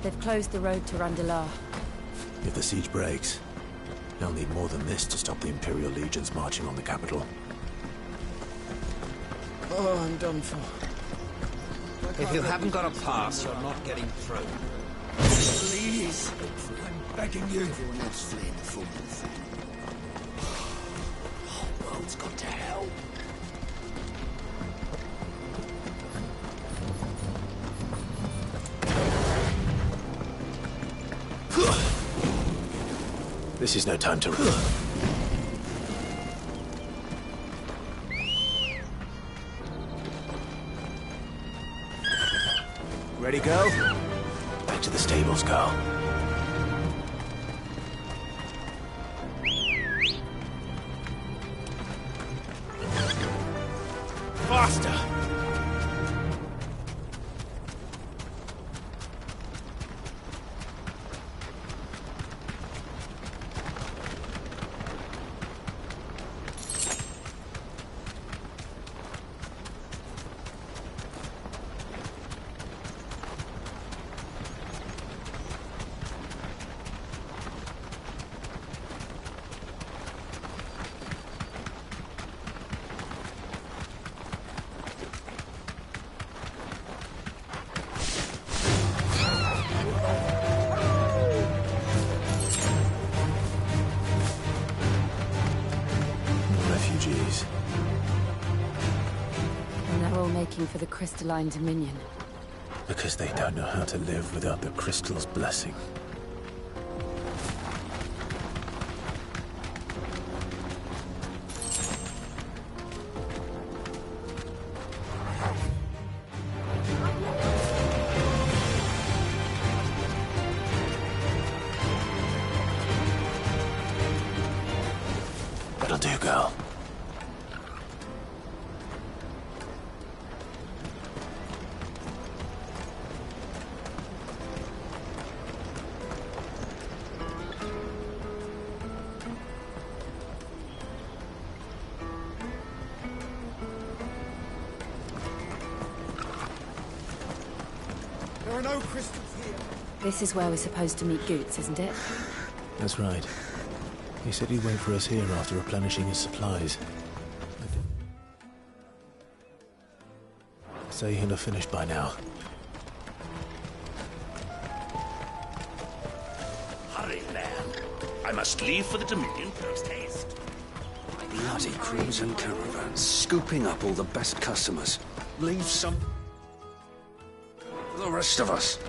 Speaker 15: They've closed the road to Randalar.
Speaker 1: If the siege breaks, they'll need more than this to stop the Imperial legions marching on the capital.
Speaker 10: Oh, I'm done for.
Speaker 9: If you haven't got a pass, you're not getting through.
Speaker 4: Please, I'm begging you. Everyone else fleeing the full thing. The whole world's gone to hell.
Speaker 1: This is no time to... Ready, go? Back to the stables, Carl. Faster! Refugees.
Speaker 15: And they're all making for the crystalline dominion.
Speaker 1: Because they don't know how to live without the crystal's blessing. That'll do, girl.
Speaker 4: There are no crystals here.
Speaker 15: This is where we're supposed to meet Goots, isn't it?
Speaker 1: That's right. He said he'd wait for us here after replenishing his supplies. Say he'll have finished by now.
Speaker 21: Hurry, man. I must leave for the Dominion post haste.
Speaker 3: Bloody crimson caravan, scooping up all the best customers. Leave some for the rest of us.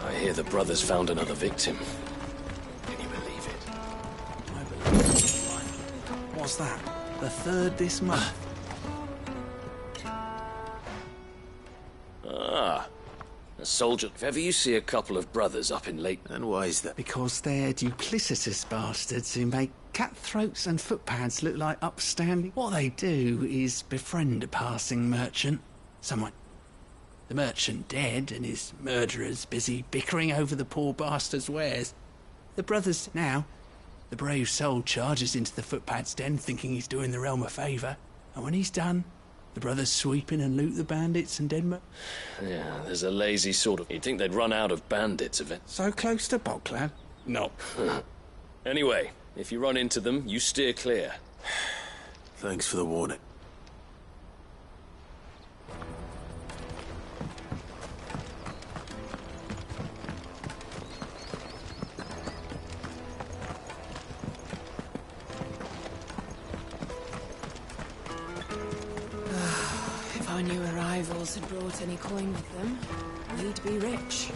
Speaker 18: I hear the brothers found another victim. Can you believe it?
Speaker 16: I believe it. What's that? The third this month?
Speaker 18: Ah, a soldier. If ever you see a couple of brothers up in Lake...
Speaker 1: And why is that?
Speaker 16: Because they're duplicitous bastards who make cutthroats and footpads look like upstanding. What they do is befriend a passing merchant. Someone. The merchant dead and his murderers busy bickering over the poor bastard's wares. The brothers now, the brave soul charges into the footpad's den thinking he's doing the realm a favour. And when he's done, the The brothers sweep in and loot the bandits and Denmark?
Speaker 18: Yeah, there's a lazy sort of... You'd think they'd run out of bandits of it.
Speaker 16: So close to Boglad?
Speaker 18: No. Anyway, if you run into them, you steer clear.
Speaker 1: Thanks for the warning.
Speaker 7: If our new arrivals had brought any coin with them, we'd be rich.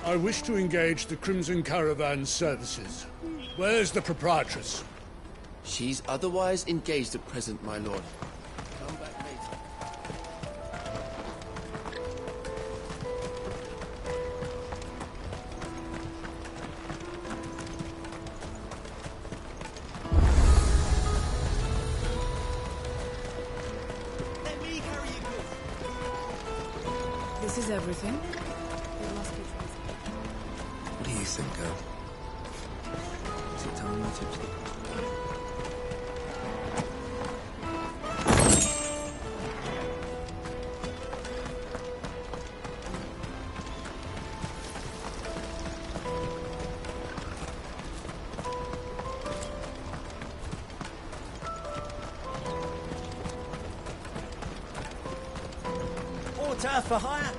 Speaker 14: I wish to engage the Crimson Caravan services. Where's the proprietress?
Speaker 6: She's otherwise engaged at present, my lord. Come back later.
Speaker 7: This is everything.
Speaker 4: What do you think, girl? Is it time we tipsy? Water for hire.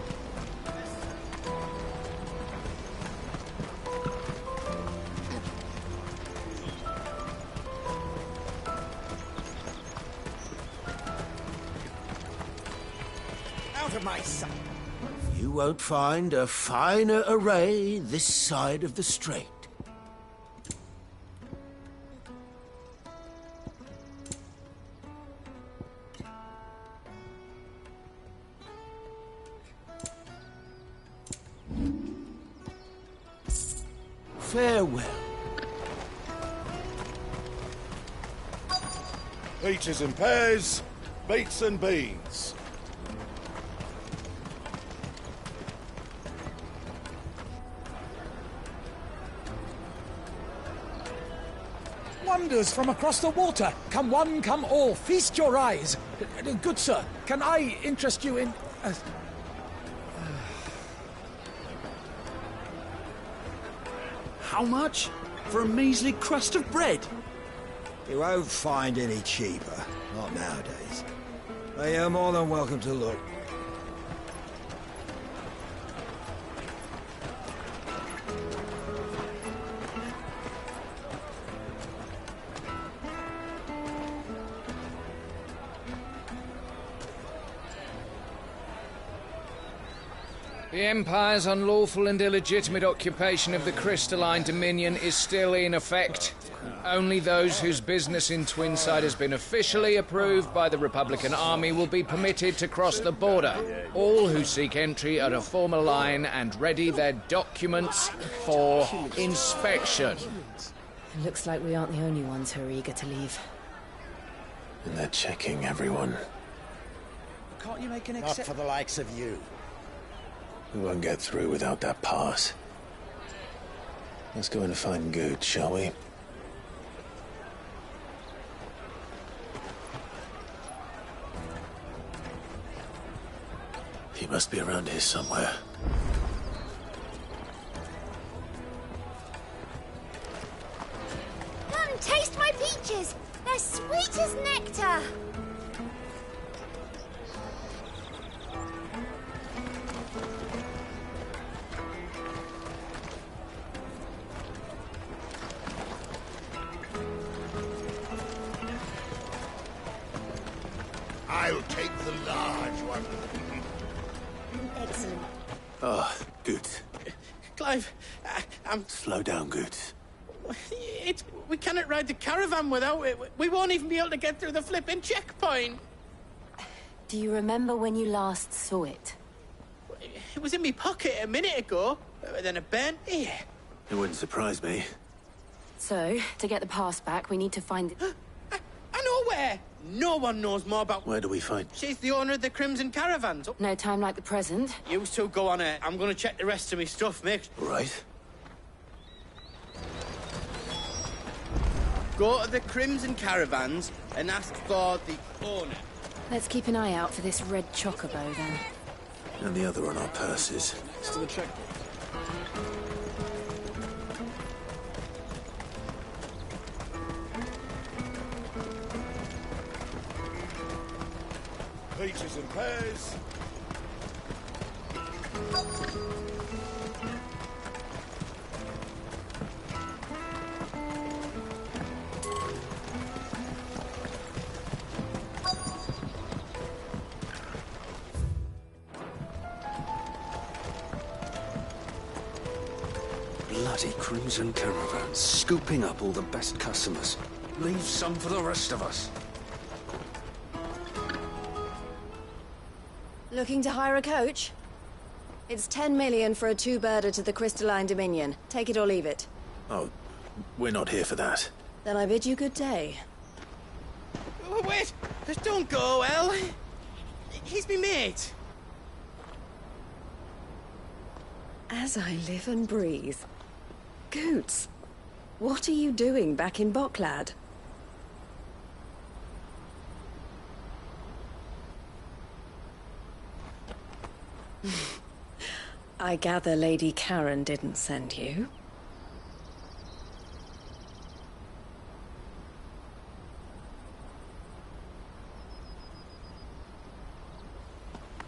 Speaker 4: Out of my sight. You won't find a finer array this side of the strait. Farewell.
Speaker 12: Peaches and pears, beets and beans.
Speaker 14: Wonders from across the water. Come one, come all. Feast your eyes. Good sir, can I interest you in...
Speaker 16: How much? For a measly crust of bread?
Speaker 4: You won't find any cheaper. Not nowadays. But you're more than welcome to look.
Speaker 14: The Empire's unlawful and illegitimate occupation of the Crystalline Dominion is still in effect. Only those whose business in Twinside has been officially approved by the Republican Army will be permitted to cross the border. All who seek entry are to form a line and ready their documents for inspection.
Speaker 15: It looks like we aren't the only ones who are eager to leave.
Speaker 1: And they're checking everyone.
Speaker 4: Can't you make an exception? Not for the likes of you.
Speaker 1: We won't get through without that pass. Let's go and find Good, shall we? He must be around here somewhere.
Speaker 2: Come, taste my peaches! They're sweet as nectar!
Speaker 12: I'll take the large one.
Speaker 2: Excellent.
Speaker 1: Ah, Good.
Speaker 22: Clive, I'm...
Speaker 1: Slow down, Good.
Speaker 22: We cannot ride the caravan without it. We won't even be able to get through the flipping checkpoint.
Speaker 15: Do you remember when you last saw it?
Speaker 22: It was in my pocket a minute ago. Then it bent here.
Speaker 1: It wouldn't surprise me.
Speaker 15: So, to get the pass back, we need to find it.
Speaker 22: I know where! No one knows more about...
Speaker 1: Where do we find...
Speaker 22: She's the owner of the Crimson Caravans.
Speaker 15: No time like the present.
Speaker 22: You two go on it. I'm gonna check the rest of my stuff, Mick.
Speaker 1: Right.
Speaker 22: Go to the Crimson Caravans and ask for the owner.
Speaker 15: Let's keep an eye out for this red chocobo, then.
Speaker 1: And the other on our purses.
Speaker 18: It's to the checkpoint.
Speaker 12: Peaches and pears.
Speaker 3: Bloody Crimson Caravans, scooping up all the best customers. Leave some for the rest of us.
Speaker 17: Looking to hire a coach? It's 10 million for a two-birder to the Crystalline Dominion. Take it or leave it.
Speaker 1: Oh, we're not here for that.
Speaker 17: Then I bid you good day.
Speaker 22: Oh, wait! Just don't go, El. He's me mate.
Speaker 17: As I live and breathe. Goots, what are you doing back in Bocklad? I gather Lady Karen didn't send you.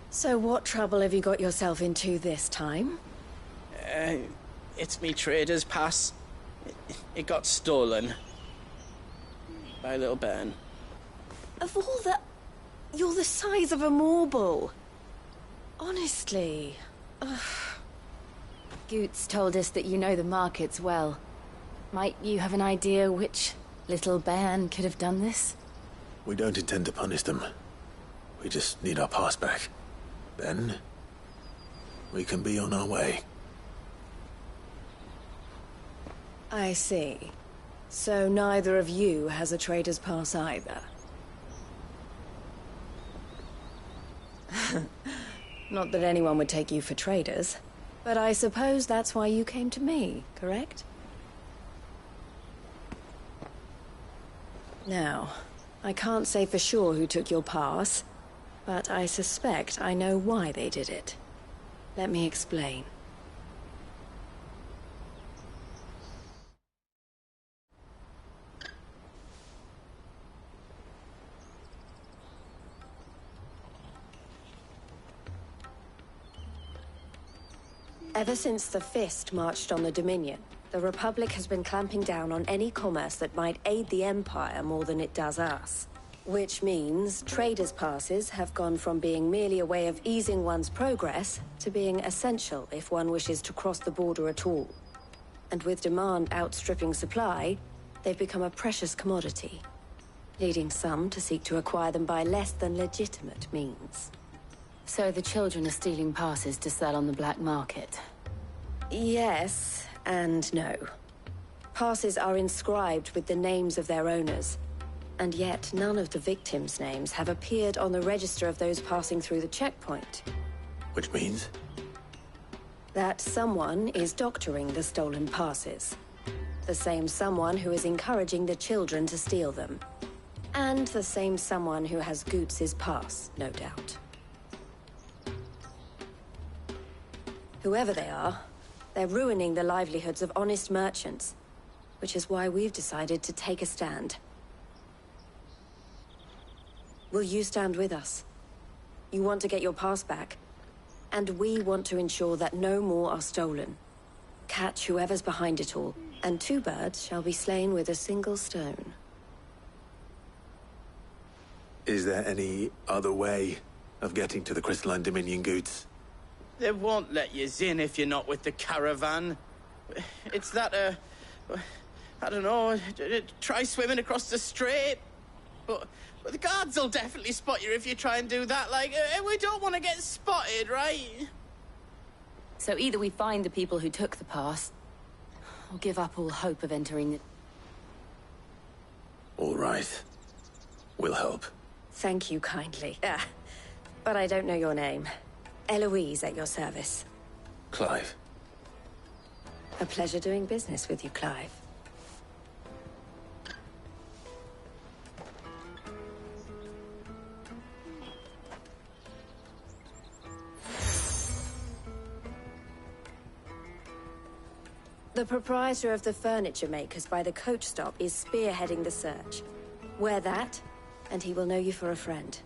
Speaker 17: So what trouble have you got yourself into this time?
Speaker 22: It's me trader's pass. It got stolen. By little Ben.
Speaker 17: Of all the... You're the size of a marble. Honestly. Ugh.
Speaker 15: Goots told us that you know the markets well. Might you have an idea which little bairn could have done this?
Speaker 1: We don't intend to punish them. We just need our pass back. Then, we can be on our way.
Speaker 17: I see. So neither of you has a trader's pass either. Not that anyone would take you for traders, but I suppose that's why you came to me, correct? Now, I can't say for sure who took your pass, but I suspect I know why they did it. Let me explain. Ever since the Fist marched on the Dominion, the Republic has been clamping down on any commerce that might aid the Empire more than it does us. Which means traders' passes have gone from being merely a way of easing one's progress to being essential if one wishes to cross the border at all. And with demand outstripping supply, they've become a precious commodity, leading some to seek to acquire them by less than legitimate means.
Speaker 15: So the children are stealing passes to sell on the black market?
Speaker 17: Yes, and no. Passes are inscribed with the names of their owners, and yet none of the victims' names have appeared on the register of those passing through the checkpoint.
Speaker 1: Which means?
Speaker 17: That someone is doctoring the stolen passes. The same someone who is encouraging the children to steal them. And the same someone who has Goots' pass, no doubt. Whoever they are, they're ruining the livelihoods of honest merchants, which is why we've decided to take a stand. Will you stand with us? You want to get your pass back, and we want to ensure that no more are stolen. Catch whoever's behind it all, and two birds shall be slain with a single stone.
Speaker 1: Is there any other way of getting to the Crystalline Dominion, Goots?
Speaker 22: They won't let you in if you're not with the caravan. It's that, I don't know, try swimming across the strait. But the guards will definitely spot you if you try and do that. Like, we don't want to get spotted, right?
Speaker 15: So either we find the people who took the pass, or give up all hope of entering the...
Speaker 1: All right. We'll help.
Speaker 11: Thank you kindly. But I don't know your name. Eloise at your service.
Speaker 1: Clive.
Speaker 11: A pleasure doing business with you, Clive. The proprietor of the furniture makers by the coach stop is spearheading the search. Wear that, and he will know you for a friend.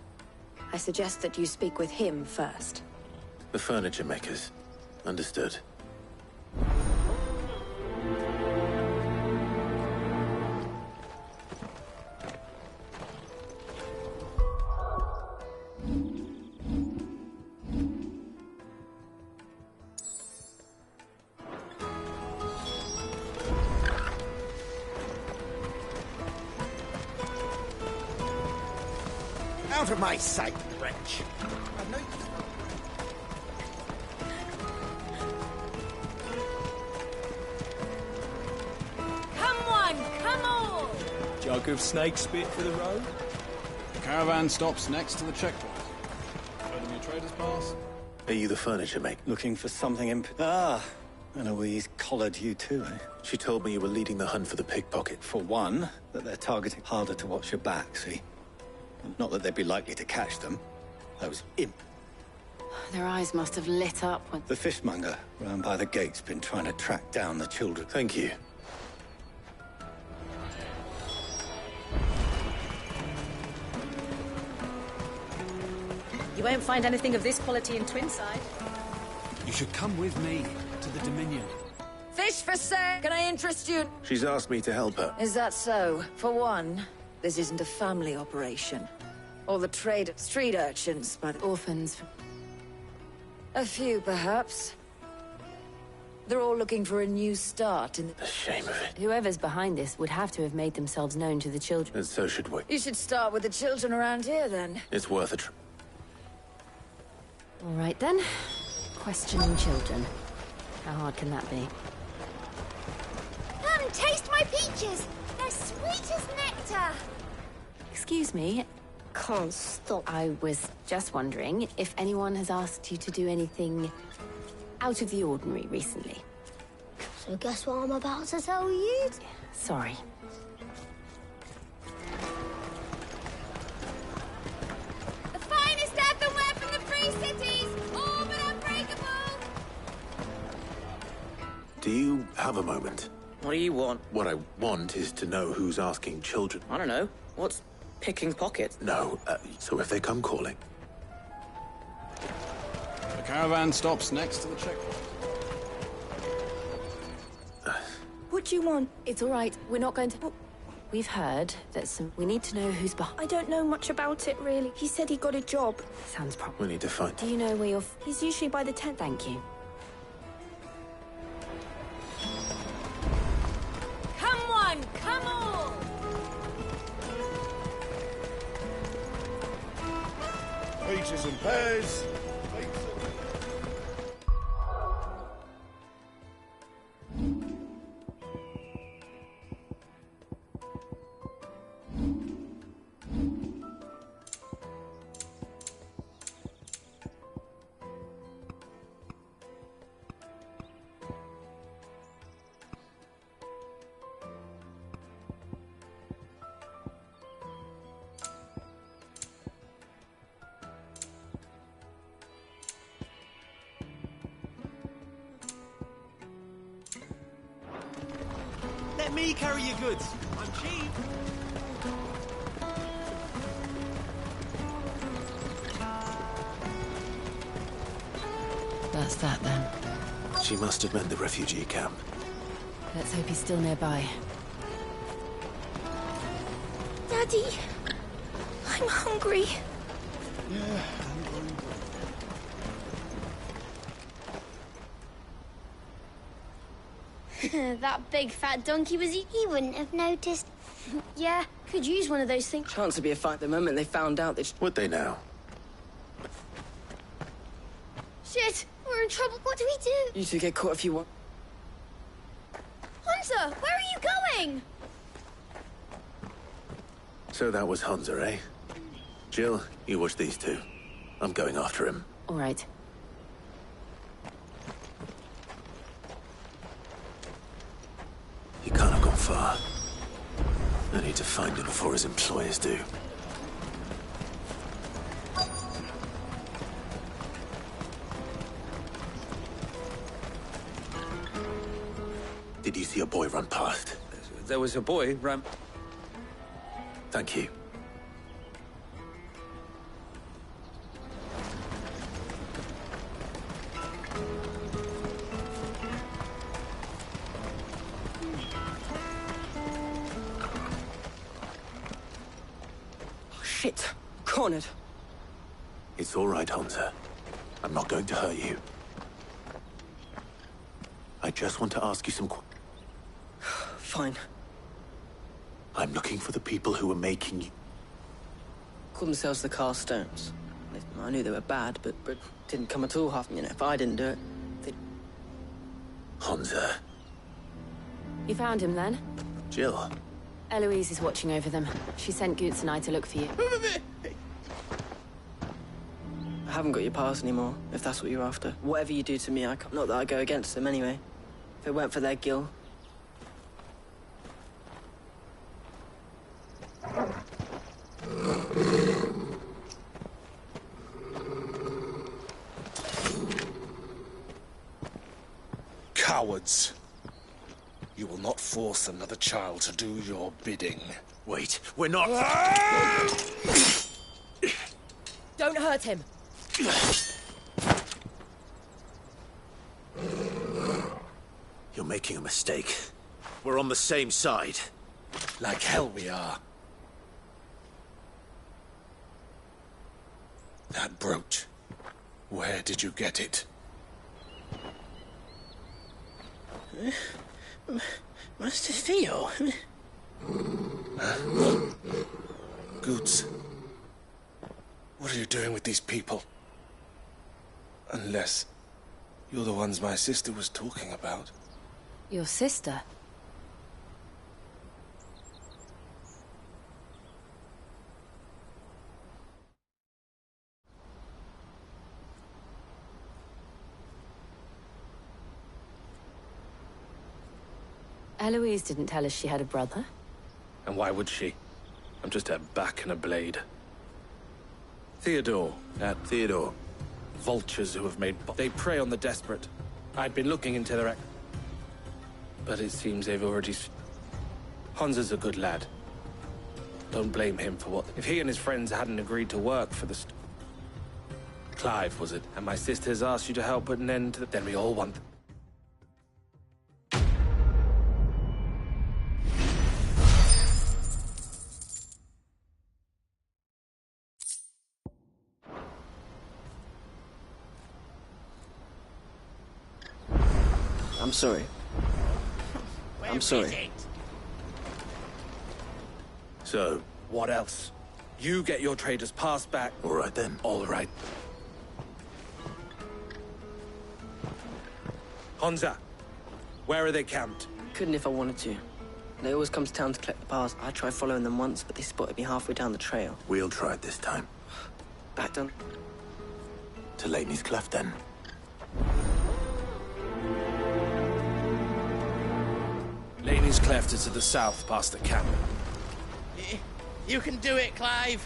Speaker 11: I suggest that you speak with him first.
Speaker 1: The furniture makers. Understood.
Speaker 8: Out of my sight, wretch.
Speaker 11: Come on, come on!
Speaker 18: Jug of snake spit for the road?
Speaker 16: The caravan stops next to the checkpoint. Show them your trader's pass.
Speaker 1: Are you the furniture maker?
Speaker 13: Looking for something Eloise collared you too, eh?
Speaker 1: She told me you were leading the hunt for the pickpocket.
Speaker 13: For one, that they're targeting harder to watch your back, see? Not that they'd be likely to catch them. Those imp.
Speaker 15: Their eyes must have lit up when...
Speaker 13: The fishmonger round by the gate's been trying to track down the children.
Speaker 1: Thank you.
Speaker 11: You won't find anything of this quality in Twinside.
Speaker 16: You should come with me to the Dominion.
Speaker 11: Fish for sale! Can I interest you?
Speaker 1: She's asked me to help her.
Speaker 11: Is that so? For one, this isn't a family operation. Or the trade of street urchins, but
Speaker 15: orphans.
Speaker 11: A few, perhaps. They're all looking for a new start in
Speaker 1: the shame of it.
Speaker 15: Whoever's behind this would have to have made themselves known to the children.
Speaker 1: And so should we.
Speaker 11: You should start with the children around here, then.
Speaker 1: It's worth a try.
Speaker 15: All right, then. Questioning children. How hard can that be?
Speaker 2: Come, taste my peaches! They're sweet as nectar!
Speaker 15: Excuse me.
Speaker 2: Can't stop.
Speaker 15: I was just wondering if anyone has asked you to do anything out of the ordinary recently.
Speaker 2: So guess what I'm about to tell you?
Speaker 15: Sorry.
Speaker 2: The finest earthenware from the Free Cities! All but unbreakable!
Speaker 1: Do you have a moment?
Speaker 22: What do you want?
Speaker 1: What I want is to know who's asking children.
Speaker 22: I don't know. What's picking pockets?
Speaker 1: No, so if they come calling...
Speaker 16: The caravan stops next to the checkpoint.
Speaker 11: What do you want?
Speaker 15: It's all right. We're not going to... We've heard that some... We need to know who's behind...
Speaker 2: I don't know much about it, really. He said he got a job.
Speaker 15: Sounds proper.
Speaker 1: We need to find...
Speaker 15: Do you know where you're...
Speaker 2: He's usually by the tent.
Speaker 15: Thank you.
Speaker 11: Come on, come on!
Speaker 12: Peaches and pears.
Speaker 9: Let me carry your goods. I'm cheap.
Speaker 15: That's that, then.
Speaker 1: She must have meant the refugee camp.
Speaker 15: Let's hope he's still nearby.
Speaker 2: Daddy, I'm hungry.
Speaker 3: Yeah,
Speaker 2: That big fat donkey he wouldn't have noticed. Yeah, could use one of those things.
Speaker 22: Chance to be a fight the moment they found out that...
Speaker 1: Would they now?
Speaker 2: Shit, we're in trouble. What do we do?
Speaker 22: You two get caught if you want.
Speaker 2: Hunter, where are you going?
Speaker 1: So that was Hunter, eh? Jill, you watch these two. I'm going after him.
Speaker 15: All right.
Speaker 1: He can't have gone far. I need to find him before his employers do. Did you see a boy run past?
Speaker 5: There was a boy ran...
Speaker 1: Thank you.
Speaker 9: Shit. Cornered.
Speaker 1: It's all right, Hunter. I'm not going to hurt you. I just want to ask you some
Speaker 9: Fine.
Speaker 1: I'm looking for the people who were making you...
Speaker 9: Called themselves the Carstones. I knew they were bad, but didn't come at all half. You know, if I didn't do it, they'd...
Speaker 1: Hunter.
Speaker 15: You found him then?
Speaker 1: Jill.
Speaker 15: Eloise is watching over them. She sent Goots and I to look for you.
Speaker 9: I haven't got your pass anymore, if that's what you're after. Whatever you do to me, I can't... Not that I go against them anyway. If it weren't for their guilt...
Speaker 21: Cowards. You will not force another child to do your bidding.
Speaker 1: Wait, we're not...
Speaker 19: Don't hurt him.
Speaker 1: You're making a mistake. We're on the same side.
Speaker 21: Like hell we are. That brooch. Where did you get it?
Speaker 22: Master Theo.
Speaker 21: Goots. What are you doing with these people? Unless you're the ones my sister was talking about.
Speaker 15: Your sister? Eloise didn't tell us she had a brother.
Speaker 5: And why would she? I'm just a back and a blade. Theodore.
Speaker 1: Theodore.
Speaker 5: Vultures who have made... They prey on the desperate. I'd been looking into their... But it seems they've already... Hansa's a good lad. Don't blame him for what... If he and his friends hadn't agreed to work for the... Clive, was it? And my sisters asked you to help put an end to the... Then we all want...
Speaker 9: I'm sorry. I'm sorry.
Speaker 1: So?
Speaker 5: What else? You get your trader's pass back.
Speaker 1: All right then.
Speaker 5: All right. Hansa, where are they camped?
Speaker 9: Couldn't if I wanted to. They always come to town to collect the pass. I tried following them once, but they spotted me halfway down the trail.
Speaker 1: We'll try it this time.
Speaker 9: Back done.
Speaker 1: To Laney's Cleft then.
Speaker 5: Laney's Cleft is to the south, past the camp.
Speaker 22: You can do it, Clive!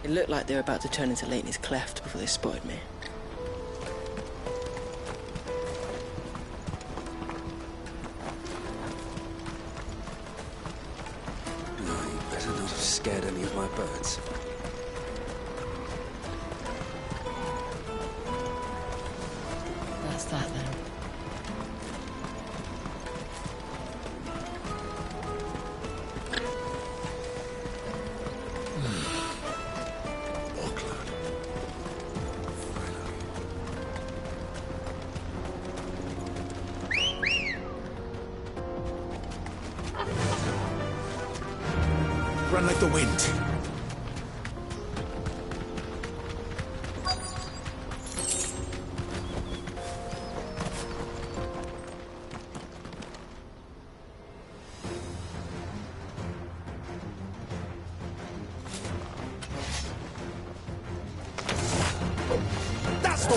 Speaker 9: It looked like they were about to turn into Laney's Cleft before they spotted me.
Speaker 18: No, you better not have scared any of my birds.
Speaker 15: That's that then.
Speaker 1: Run like the wind.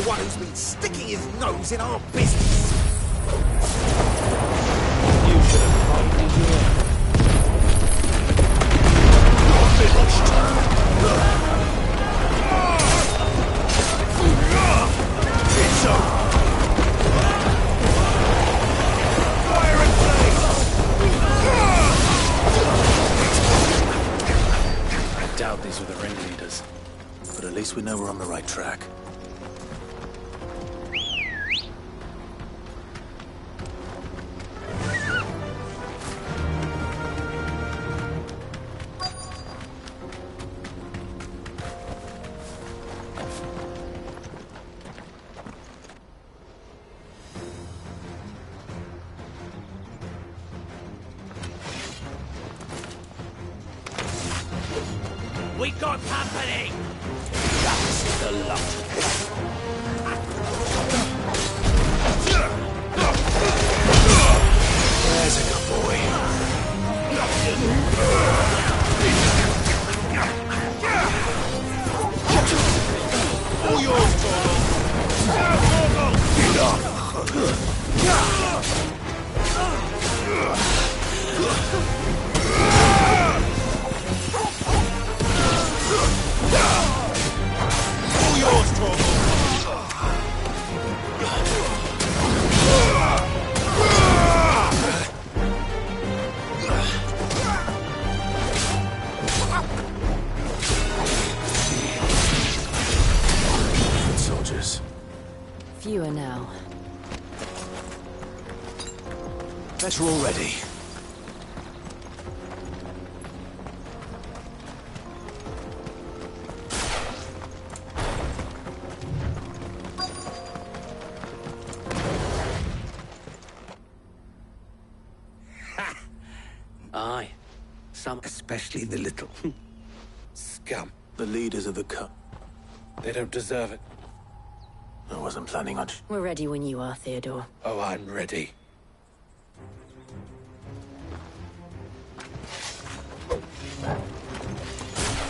Speaker 10: the one who's been sticking his nose in our business.
Speaker 5: You should have minded your...
Speaker 10: It's over. Fire in place!
Speaker 5: I doubt these were the ringleaders.
Speaker 1: But at least we know we're on the right track.
Speaker 10: We got company! That's the lot. There's a good boy. All yours, Torgal! Get All yours, Torgal!
Speaker 1: Soldiers.
Speaker 17: Fewer now.
Speaker 10: Better already.
Speaker 13: Aye. Some, especially the little.
Speaker 5: Scum.
Speaker 1: The leaders of the Cup.
Speaker 5: They don't deserve it.
Speaker 1: I wasn't planning on...
Speaker 11: We're ready when you are, Theodore.
Speaker 5: Oh, I'm ready.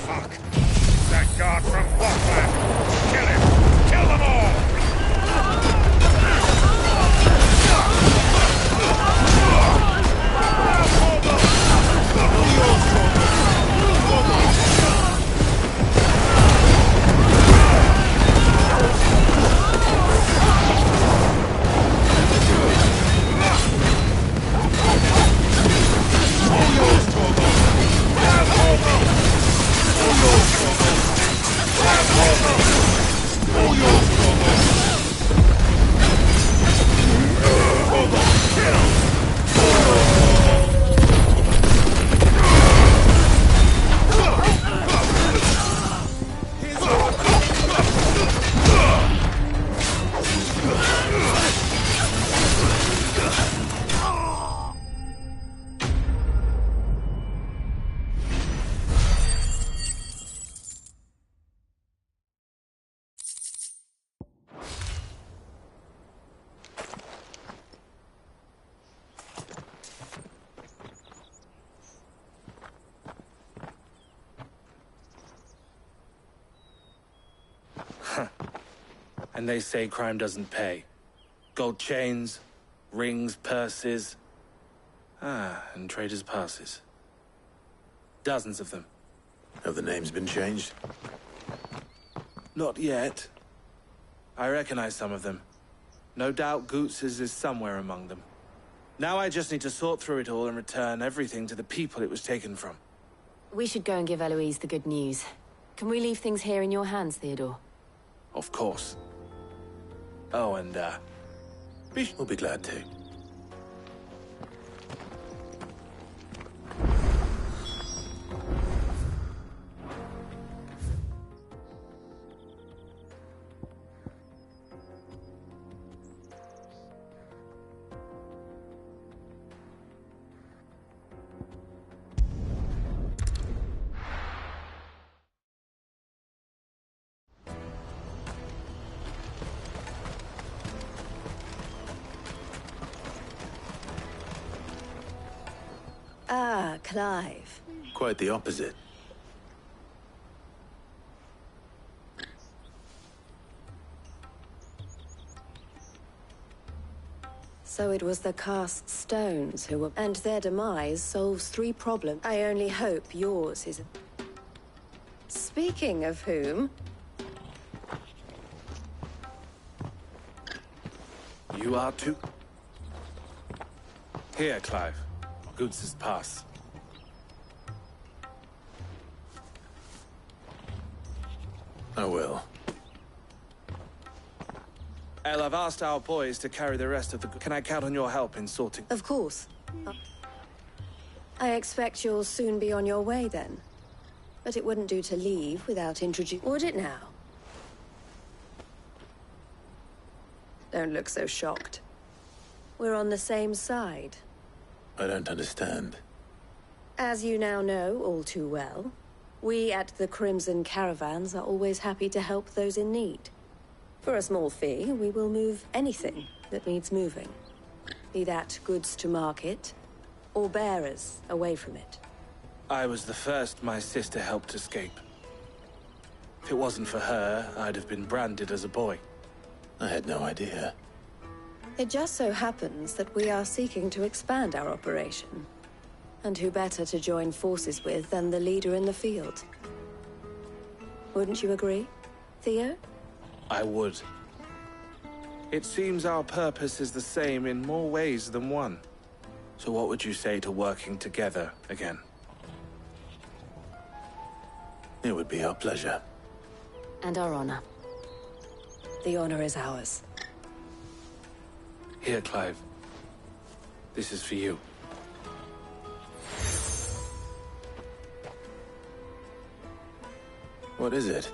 Speaker 10: Fuck! That guard from Blockland! Kill him! Kill them all!
Speaker 5: And they say crime doesn't pay. Gold chains, rings, purses. And traders' passes. Dozens of them.
Speaker 1: Have the names been changed?
Speaker 5: Not yet. I recognize some of them. No doubt Goots's is somewhere among them. Now I just need to sort through it all and return everything to the people it was taken from.
Speaker 11: We should go and give Eloise the good news. Can we leave things here in your hands, Theodore?
Speaker 5: Of course. Oh, and,
Speaker 1: We'll be glad to.
Speaker 11: Ah, Clive.
Speaker 1: Quite the opposite.
Speaker 11: So it was the cast stones who were... And their demise solves 3 problems. I only hope yours is... Speaking of whom...
Speaker 5: You are too? Here, Clive. Goods' pass.
Speaker 1: I will.
Speaker 5: El, I've asked our boys to carry the rest of the... Can I count on your help in sorting?
Speaker 11: Of course. I expect you'll soon be on your way then. But it wouldn't do to leave without introducing... Would it now? Don't look so shocked. We're on the same side.
Speaker 1: I don't understand.
Speaker 11: As you now know all too well, we at the Crimson Caravans are always happy to help those in need. For a small fee, we will move anything that needs moving. Be that goods to market, or bearers away from it.
Speaker 5: I was the first my sister helped escape. If it wasn't for her, I'd have been branded as a boy.
Speaker 1: I had no idea.
Speaker 11: It just so happens that we are seeking to expand our operation. And who better to join forces with than the leader in the field? Wouldn't you agree, Theo?
Speaker 5: I would. It seems our purpose is the same in more ways than one. So what would you say to working together again?
Speaker 1: It would be our pleasure.
Speaker 15: And our honor.
Speaker 11: The honor is ours.
Speaker 5: Here, Clive. This is for you.
Speaker 1: What is it?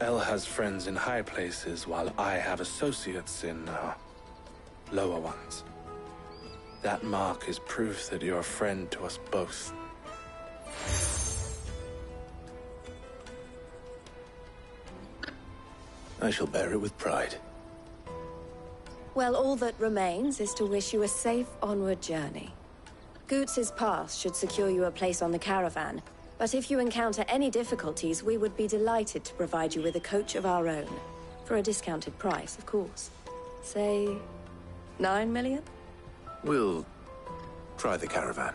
Speaker 5: El has friends in high places, while I have associates in, lower ones. That mark is proof that you're a friend to us both.
Speaker 1: I shall bear it with pride.
Speaker 11: Well, all that remains is to wish you a safe onward journey. Goots' pass should secure you a place on the caravan, but if you encounter any difficulties, we would be delighted to provide you with a coach of our own. For a discounted price, of course. Say, 9 million?
Speaker 1: We'll try the caravan.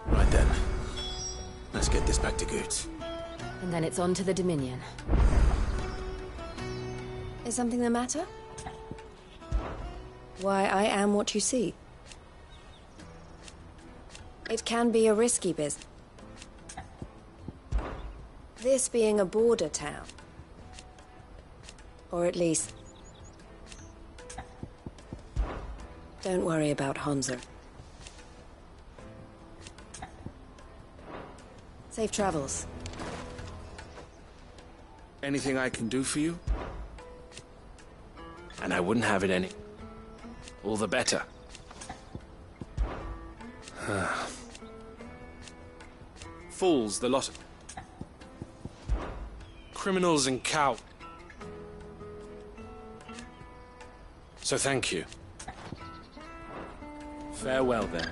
Speaker 1: Right then. Let's get this back to Goots.
Speaker 15: And then it's on to the Dominion.
Speaker 11: Is something the matter? Why, I am what you see. It can be a risky business. This being a border town. Or at least... Don't worry about Hansa. Safe travels.
Speaker 5: Anything I can do for you? And I wouldn't have it any... all the better. Fools, the lot of... criminals and cow... So thank you. Farewell, then.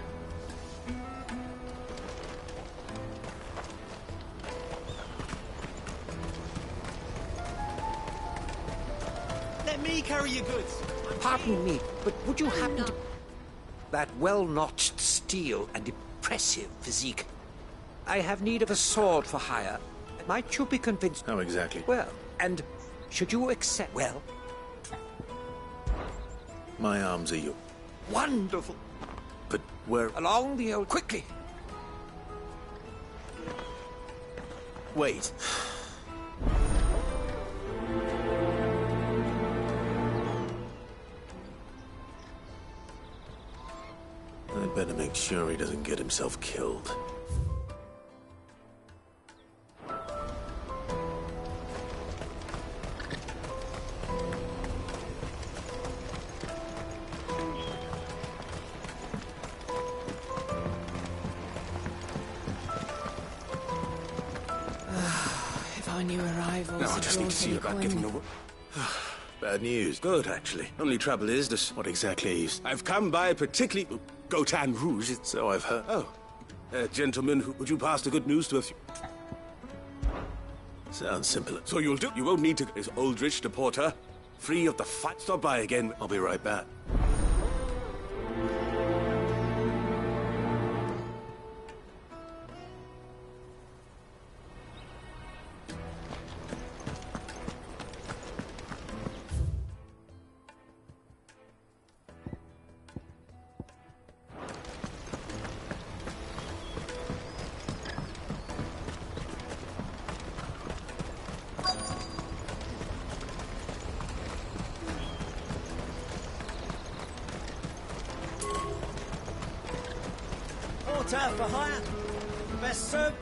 Speaker 6: Let me carry your goods.
Speaker 20: Pardon me, but would you happen to... That well-notched steel and impressive physique. I have need of a sword for hire. Might you be convinced...
Speaker 1: How exactly?
Speaker 20: Well, and should you accept... Well...
Speaker 1: My arms are yours.
Speaker 20: Wonderful.
Speaker 1: But where...
Speaker 20: Along the old... Quickly!
Speaker 1: Wait. I'd better make sure he doesn't get himself killed.
Speaker 7: If our new arrivals
Speaker 1: No, I
Speaker 7: had
Speaker 1: just need
Speaker 7: brought
Speaker 1: to see
Speaker 7: any
Speaker 1: about
Speaker 7: coin
Speaker 1: getting the...
Speaker 7: with-
Speaker 1: Bad bad news.
Speaker 4: Good, actually. Only trouble is this.
Speaker 1: What exactly is...
Speaker 4: I've come by particularly... Gotan Rouge.
Speaker 1: So I've heard.
Speaker 4: Oh. Gentlemen, would you pass the good news to a few...
Speaker 1: Sounds simple.
Speaker 4: So you'll do... You won't need to... Is Aldrich the porter free of the fight? Stop by again.
Speaker 1: I'll be right back.
Speaker 6: For hire. Best served.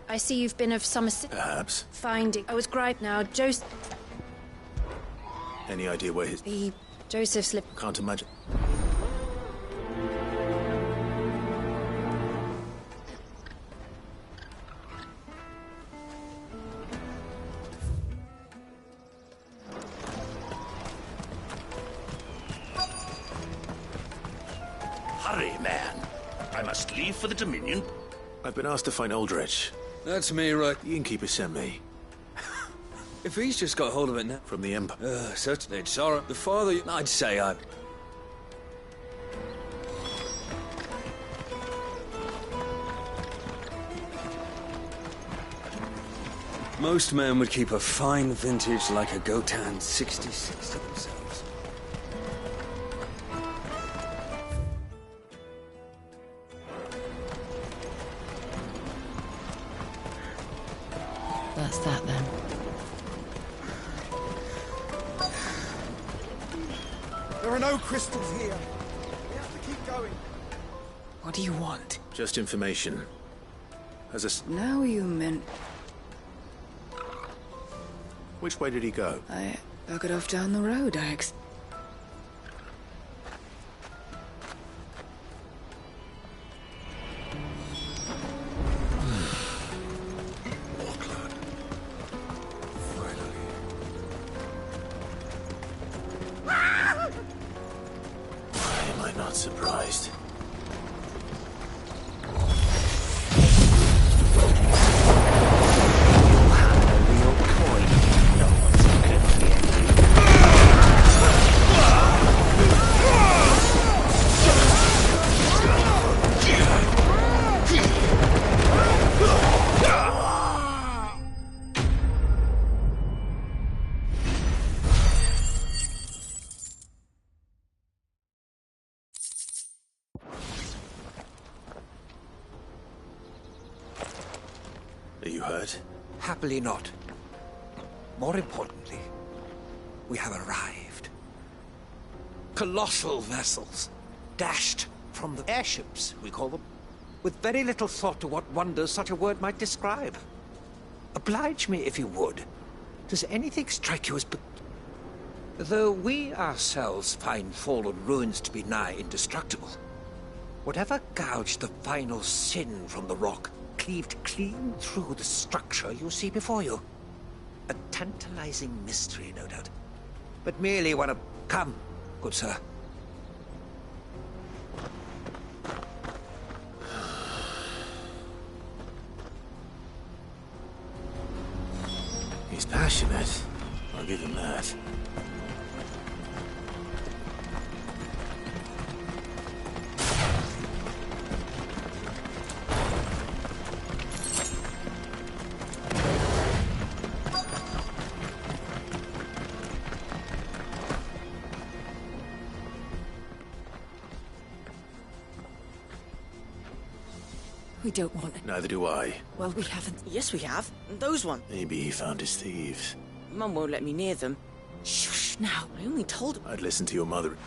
Speaker 11: I see you've been of some
Speaker 1: Perhaps.
Speaker 11: finding. I was gripe now.
Speaker 1: Any idea where his...
Speaker 11: The Joseph slip.
Speaker 1: Can't imagine.
Speaker 10: Hurry, man. I must leave for the Dominion.
Speaker 1: I've been asked to find Aldrich.
Speaker 14: That's me, right?
Speaker 1: The innkeeper sent me.
Speaker 14: If he's just got hold of it now...
Speaker 1: From the Empire.
Speaker 14: Certainly, it's sorrow. The father... I'd say I'm... Most men would keep a fine vintage like a Gotan 66 to themselves.
Speaker 15: That's that then.
Speaker 6: There are no crystals here. We have to keep going.
Speaker 7: What do you want?
Speaker 1: Just information. As a...
Speaker 7: Now you meant...
Speaker 1: Which way did he go?
Speaker 7: I it off down the road,
Speaker 1: Why am I not surprised? Are you hurt?
Speaker 20: Happily not. More importantly, we have arrived. Colossal vessels, dashed from the airships, we call them, with very little thought to what wonders such a word might describe. Oblige me if you would. Does anything strike you as... Though we ourselves find fallen ruins to be nigh indestructible, whatever gouged the final sin from the rock cleaved clean through the structure you see before you. A tantalizing mystery, no doubt. But merely one of... Come, good sir.
Speaker 1: He's passionate. I'll give him that.
Speaker 7: We don't want it.
Speaker 1: Neither do I.
Speaker 7: Well, we haven't.
Speaker 22: Yes, we have. And those one.
Speaker 1: Maybe he found his thieves.
Speaker 22: Mum won't let me near them.
Speaker 7: Shush now.
Speaker 22: I only told...
Speaker 1: I'd listen to your mother.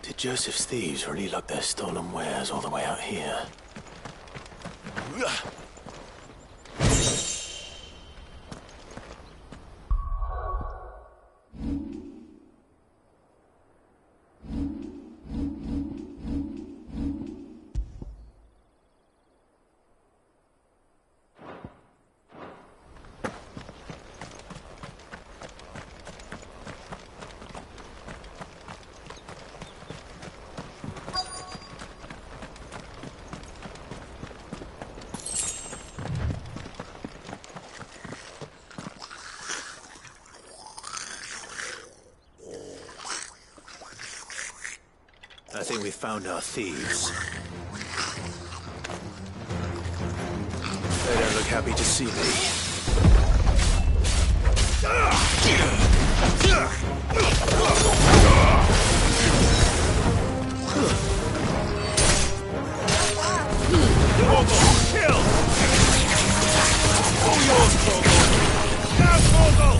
Speaker 1: Did Joseph's thieves really lug their stolen wares all the way out here? I think we found our thieves. They don't look happy to see me.
Speaker 10: Kill! All yours, Torgal! Now, Torgal!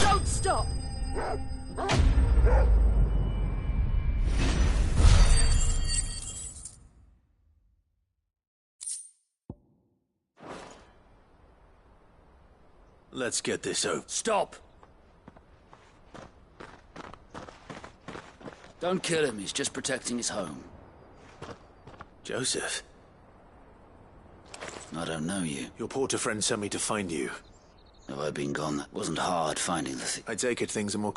Speaker 19: Don't stop!
Speaker 1: Let's get this over.
Speaker 8: Stop! Don't kill him, he's just protecting his home.
Speaker 1: Joseph?
Speaker 8: I don't know you.
Speaker 1: Your porter friend sent me to find you.
Speaker 8: Have I been gone? That wasn't hard finding the thing.
Speaker 1: I take it things are more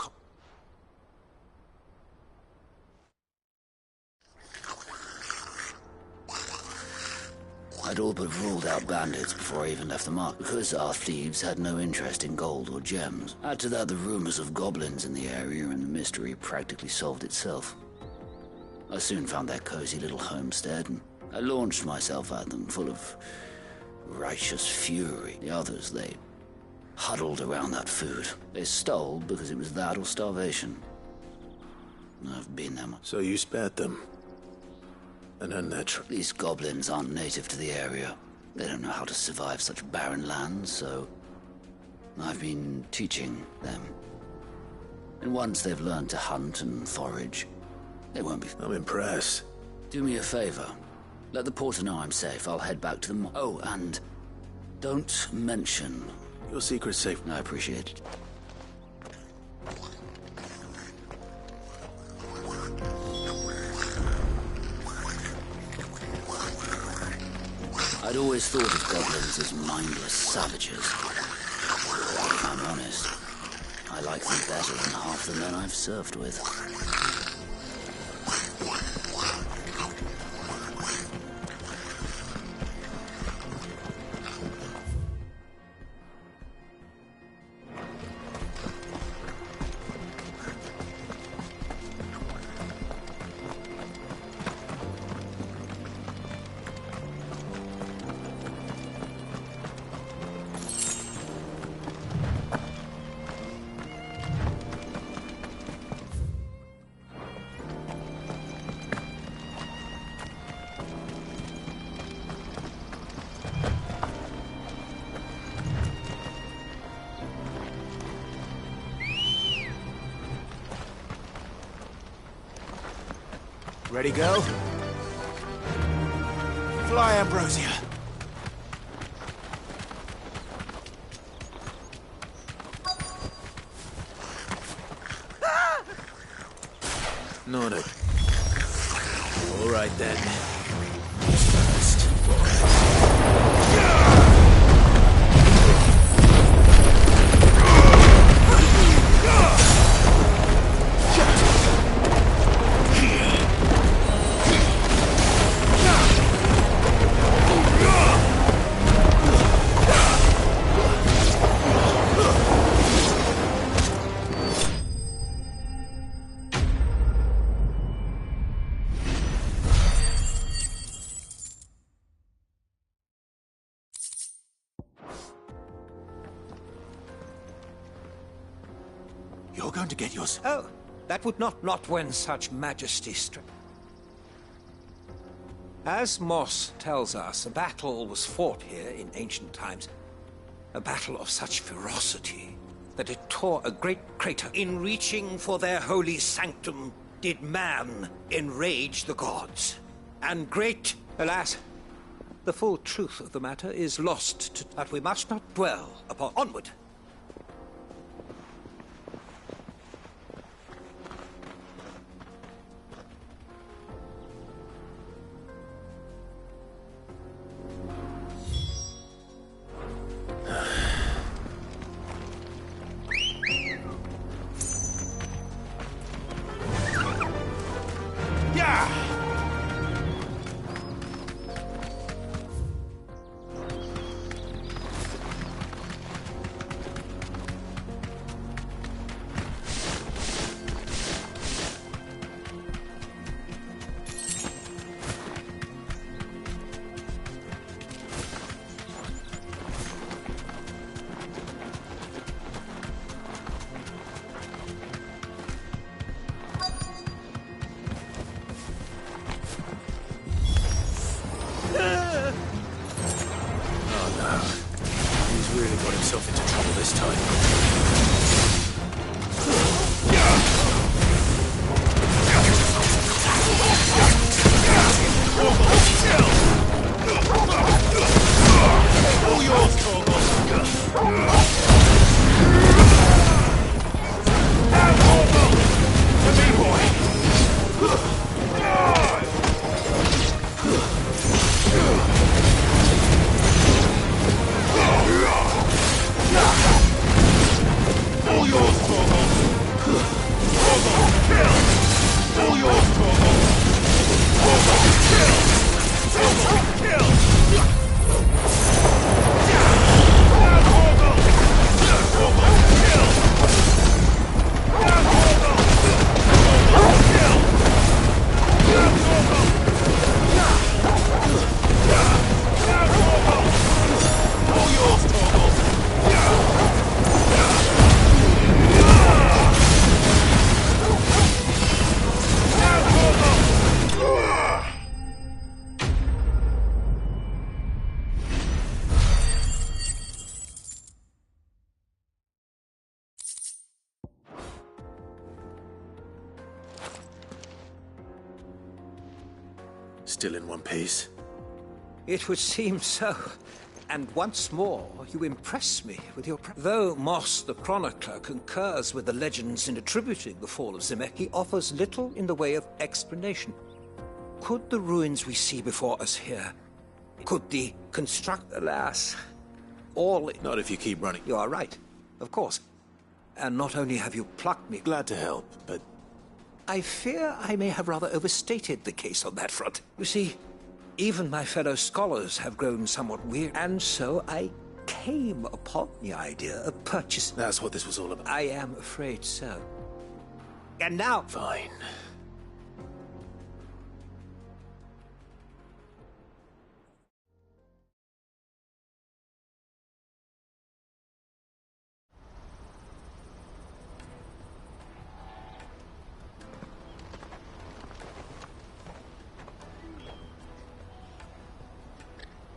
Speaker 8: I'd all but ruled out bandits before I even left the mark, because our thieves had no interest in gold or gems. Add to that the rumors of goblins in the area, and the mystery practically solved itself. I soon found their cozy little homestead, and I launched myself at them, full of righteous fury. The others, they huddled around that food. They stole because it was that or starvation. I've been there.
Speaker 1: So you spared them? And earned their
Speaker 8: These goblins aren't native to the area. They don't know how to survive such barren lands, so I've been teaching them. And once they've learned to hunt and forage, they won't be...
Speaker 1: I'm impressed.
Speaker 8: Do me a favor. Let the porter know I'm safe. I'll head back to the... Oh, and don't mention...
Speaker 1: Your secret's safe.
Speaker 8: I appreciate it. I'd always thought of goblins as mindless savages. If I'm honest, I like them better than half the men I've served with.
Speaker 6: Ready, go? Fly, Ambrosia.
Speaker 1: No. All right, then.
Speaker 6: You're going to get yours.
Speaker 20: Oh, that would not when such majesty struck. As Moss tells us, a battle was fought here in ancient times. A battle of such ferocity that it tore a great crater. In reaching for their holy sanctum, did man enrage the gods. And great, alas, the full truth of the matter is lost to that we must not dwell upon. Onward.
Speaker 1: this time.
Speaker 10: All yours, Torgal! To me, boy! All yours, Torgal! Torgal, kill! All yours, Torgal! Torgal, kill! Torgal, kill!
Speaker 1: Still in one piece.
Speaker 20: It would seem so. And once more, you impress me with your... Though Moss the Chronicler concurs with the legends in attributing the fall of Zemek, he offers little in the way of explanation. Could the ruins we see before us here, could the construct... Alas, all...
Speaker 1: Not if you keep running.
Speaker 20: You are right, of course. And not only have you plucked me...
Speaker 1: Glad to help, but...
Speaker 20: I fear I may have rather overstated the case on that front. You see, even my fellow scholars have grown somewhat weary, and so I came upon the idea of purchasing...
Speaker 1: That's what this was all about.
Speaker 20: I am afraid so. And now...
Speaker 1: Fine.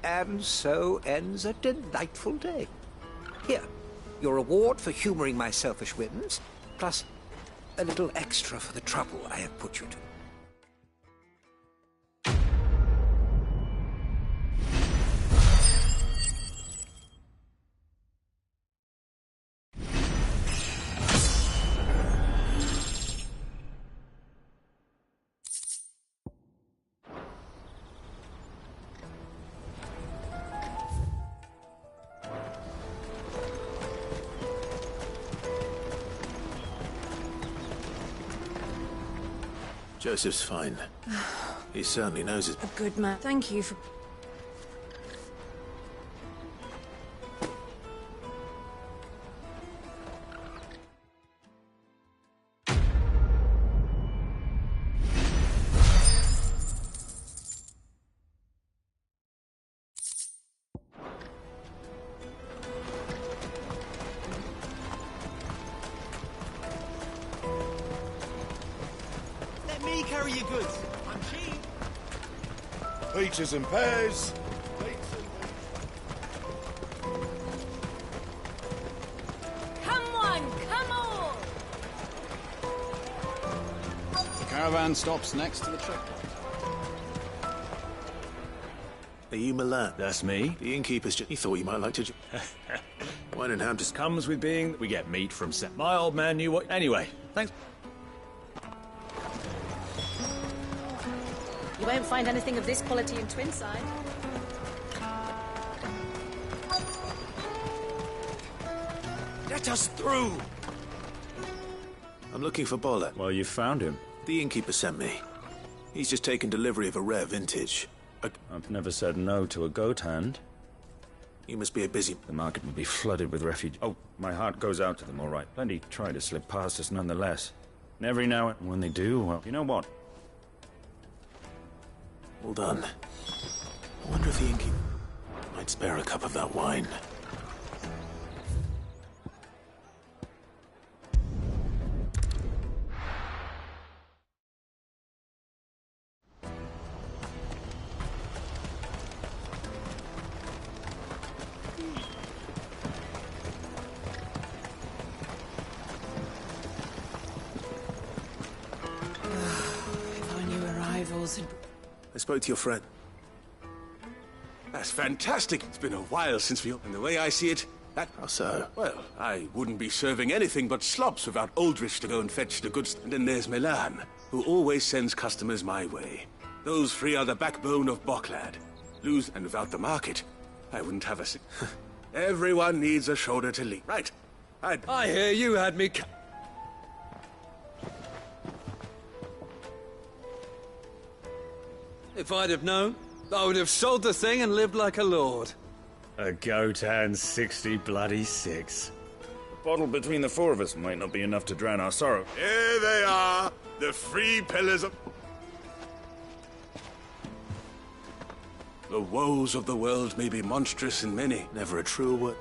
Speaker 20: And so ends a delightful day. Here, your reward for humoring my selfish whims, plus a little extra for the trouble I have put you to.
Speaker 1: Joseph's fine. He certainly knows his...
Speaker 7: A good man. Thank you for...
Speaker 10: Carry your goods. I'm cheap. Peaches and pears.
Speaker 19: Come on, come on!
Speaker 12: The caravan stops next to the checkpoint.
Speaker 1: Are you Milan?
Speaker 16: That's me.
Speaker 1: The innkeeper's just... He thought you might like to... Wine and ham just...
Speaker 16: Comes with being... We get meat from... My old man knew what... Anyway, thanks.
Speaker 23: You won't find anything of this quality in Twinside.
Speaker 1: Let us through! I'm looking for Bola.
Speaker 16: Well, you found him.
Speaker 1: The innkeeper sent me. He's just taken delivery of a rare vintage.
Speaker 16: I've never said no to a goat hand.
Speaker 1: You must be a busy...
Speaker 16: The market would be flooded with refugees. Oh, my heart goes out to them, all right. Plenty try to slip past us nonetheless. And every now and when they do, well, you know what?
Speaker 1: Well done. I wonder if the innkeeper might spare a cup of that wine.
Speaker 7: rivals had...
Speaker 1: I spoke to your friend.
Speaker 4: That's fantastic. It's been a while since we... And the way I see it, that...
Speaker 1: How so?
Speaker 4: Well, I wouldn't be serving anything but slops without Aldrich to go and fetch the goods. And then there's Milan, who always sends customers my way. Those three are the backbone of Boklad. Lose, and without the market, I wouldn't have a... Everyone needs a shoulder to lean. Right.
Speaker 14: I hear you had me... If I'd have known, I would have sold the thing and lived like a lord.
Speaker 16: A goat and 60 bloody 6. A bottle between the four of us might not be enough to drown our sorrow.
Speaker 4: Here they are, the three pillars of... The woes of the world may be monstrous in many.
Speaker 1: Never a truer word.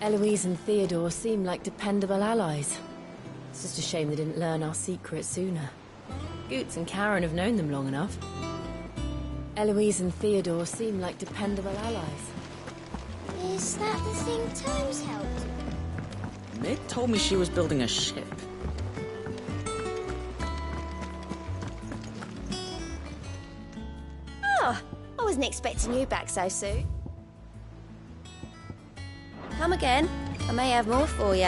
Speaker 15: Eloise and Theodore seem like dependable allies. It's just a shame they didn't learn our secret sooner. Goots and Karen have known them long enough. Eloise and Theodore seem like dependable allies.
Speaker 19: Is that the thing Tomes helped?
Speaker 2: Meg told me she was building a ship.
Speaker 11: Oh, I wasn't expecting you back so soon. Come again. I may have more for you.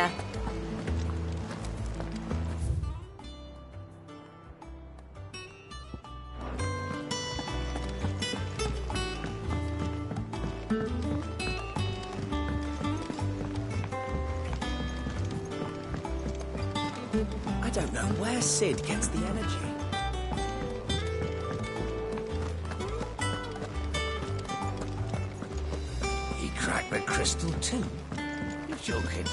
Speaker 2: I don't know where Sid gets the energy.
Speaker 20: He cracked the crystal too? You're joking.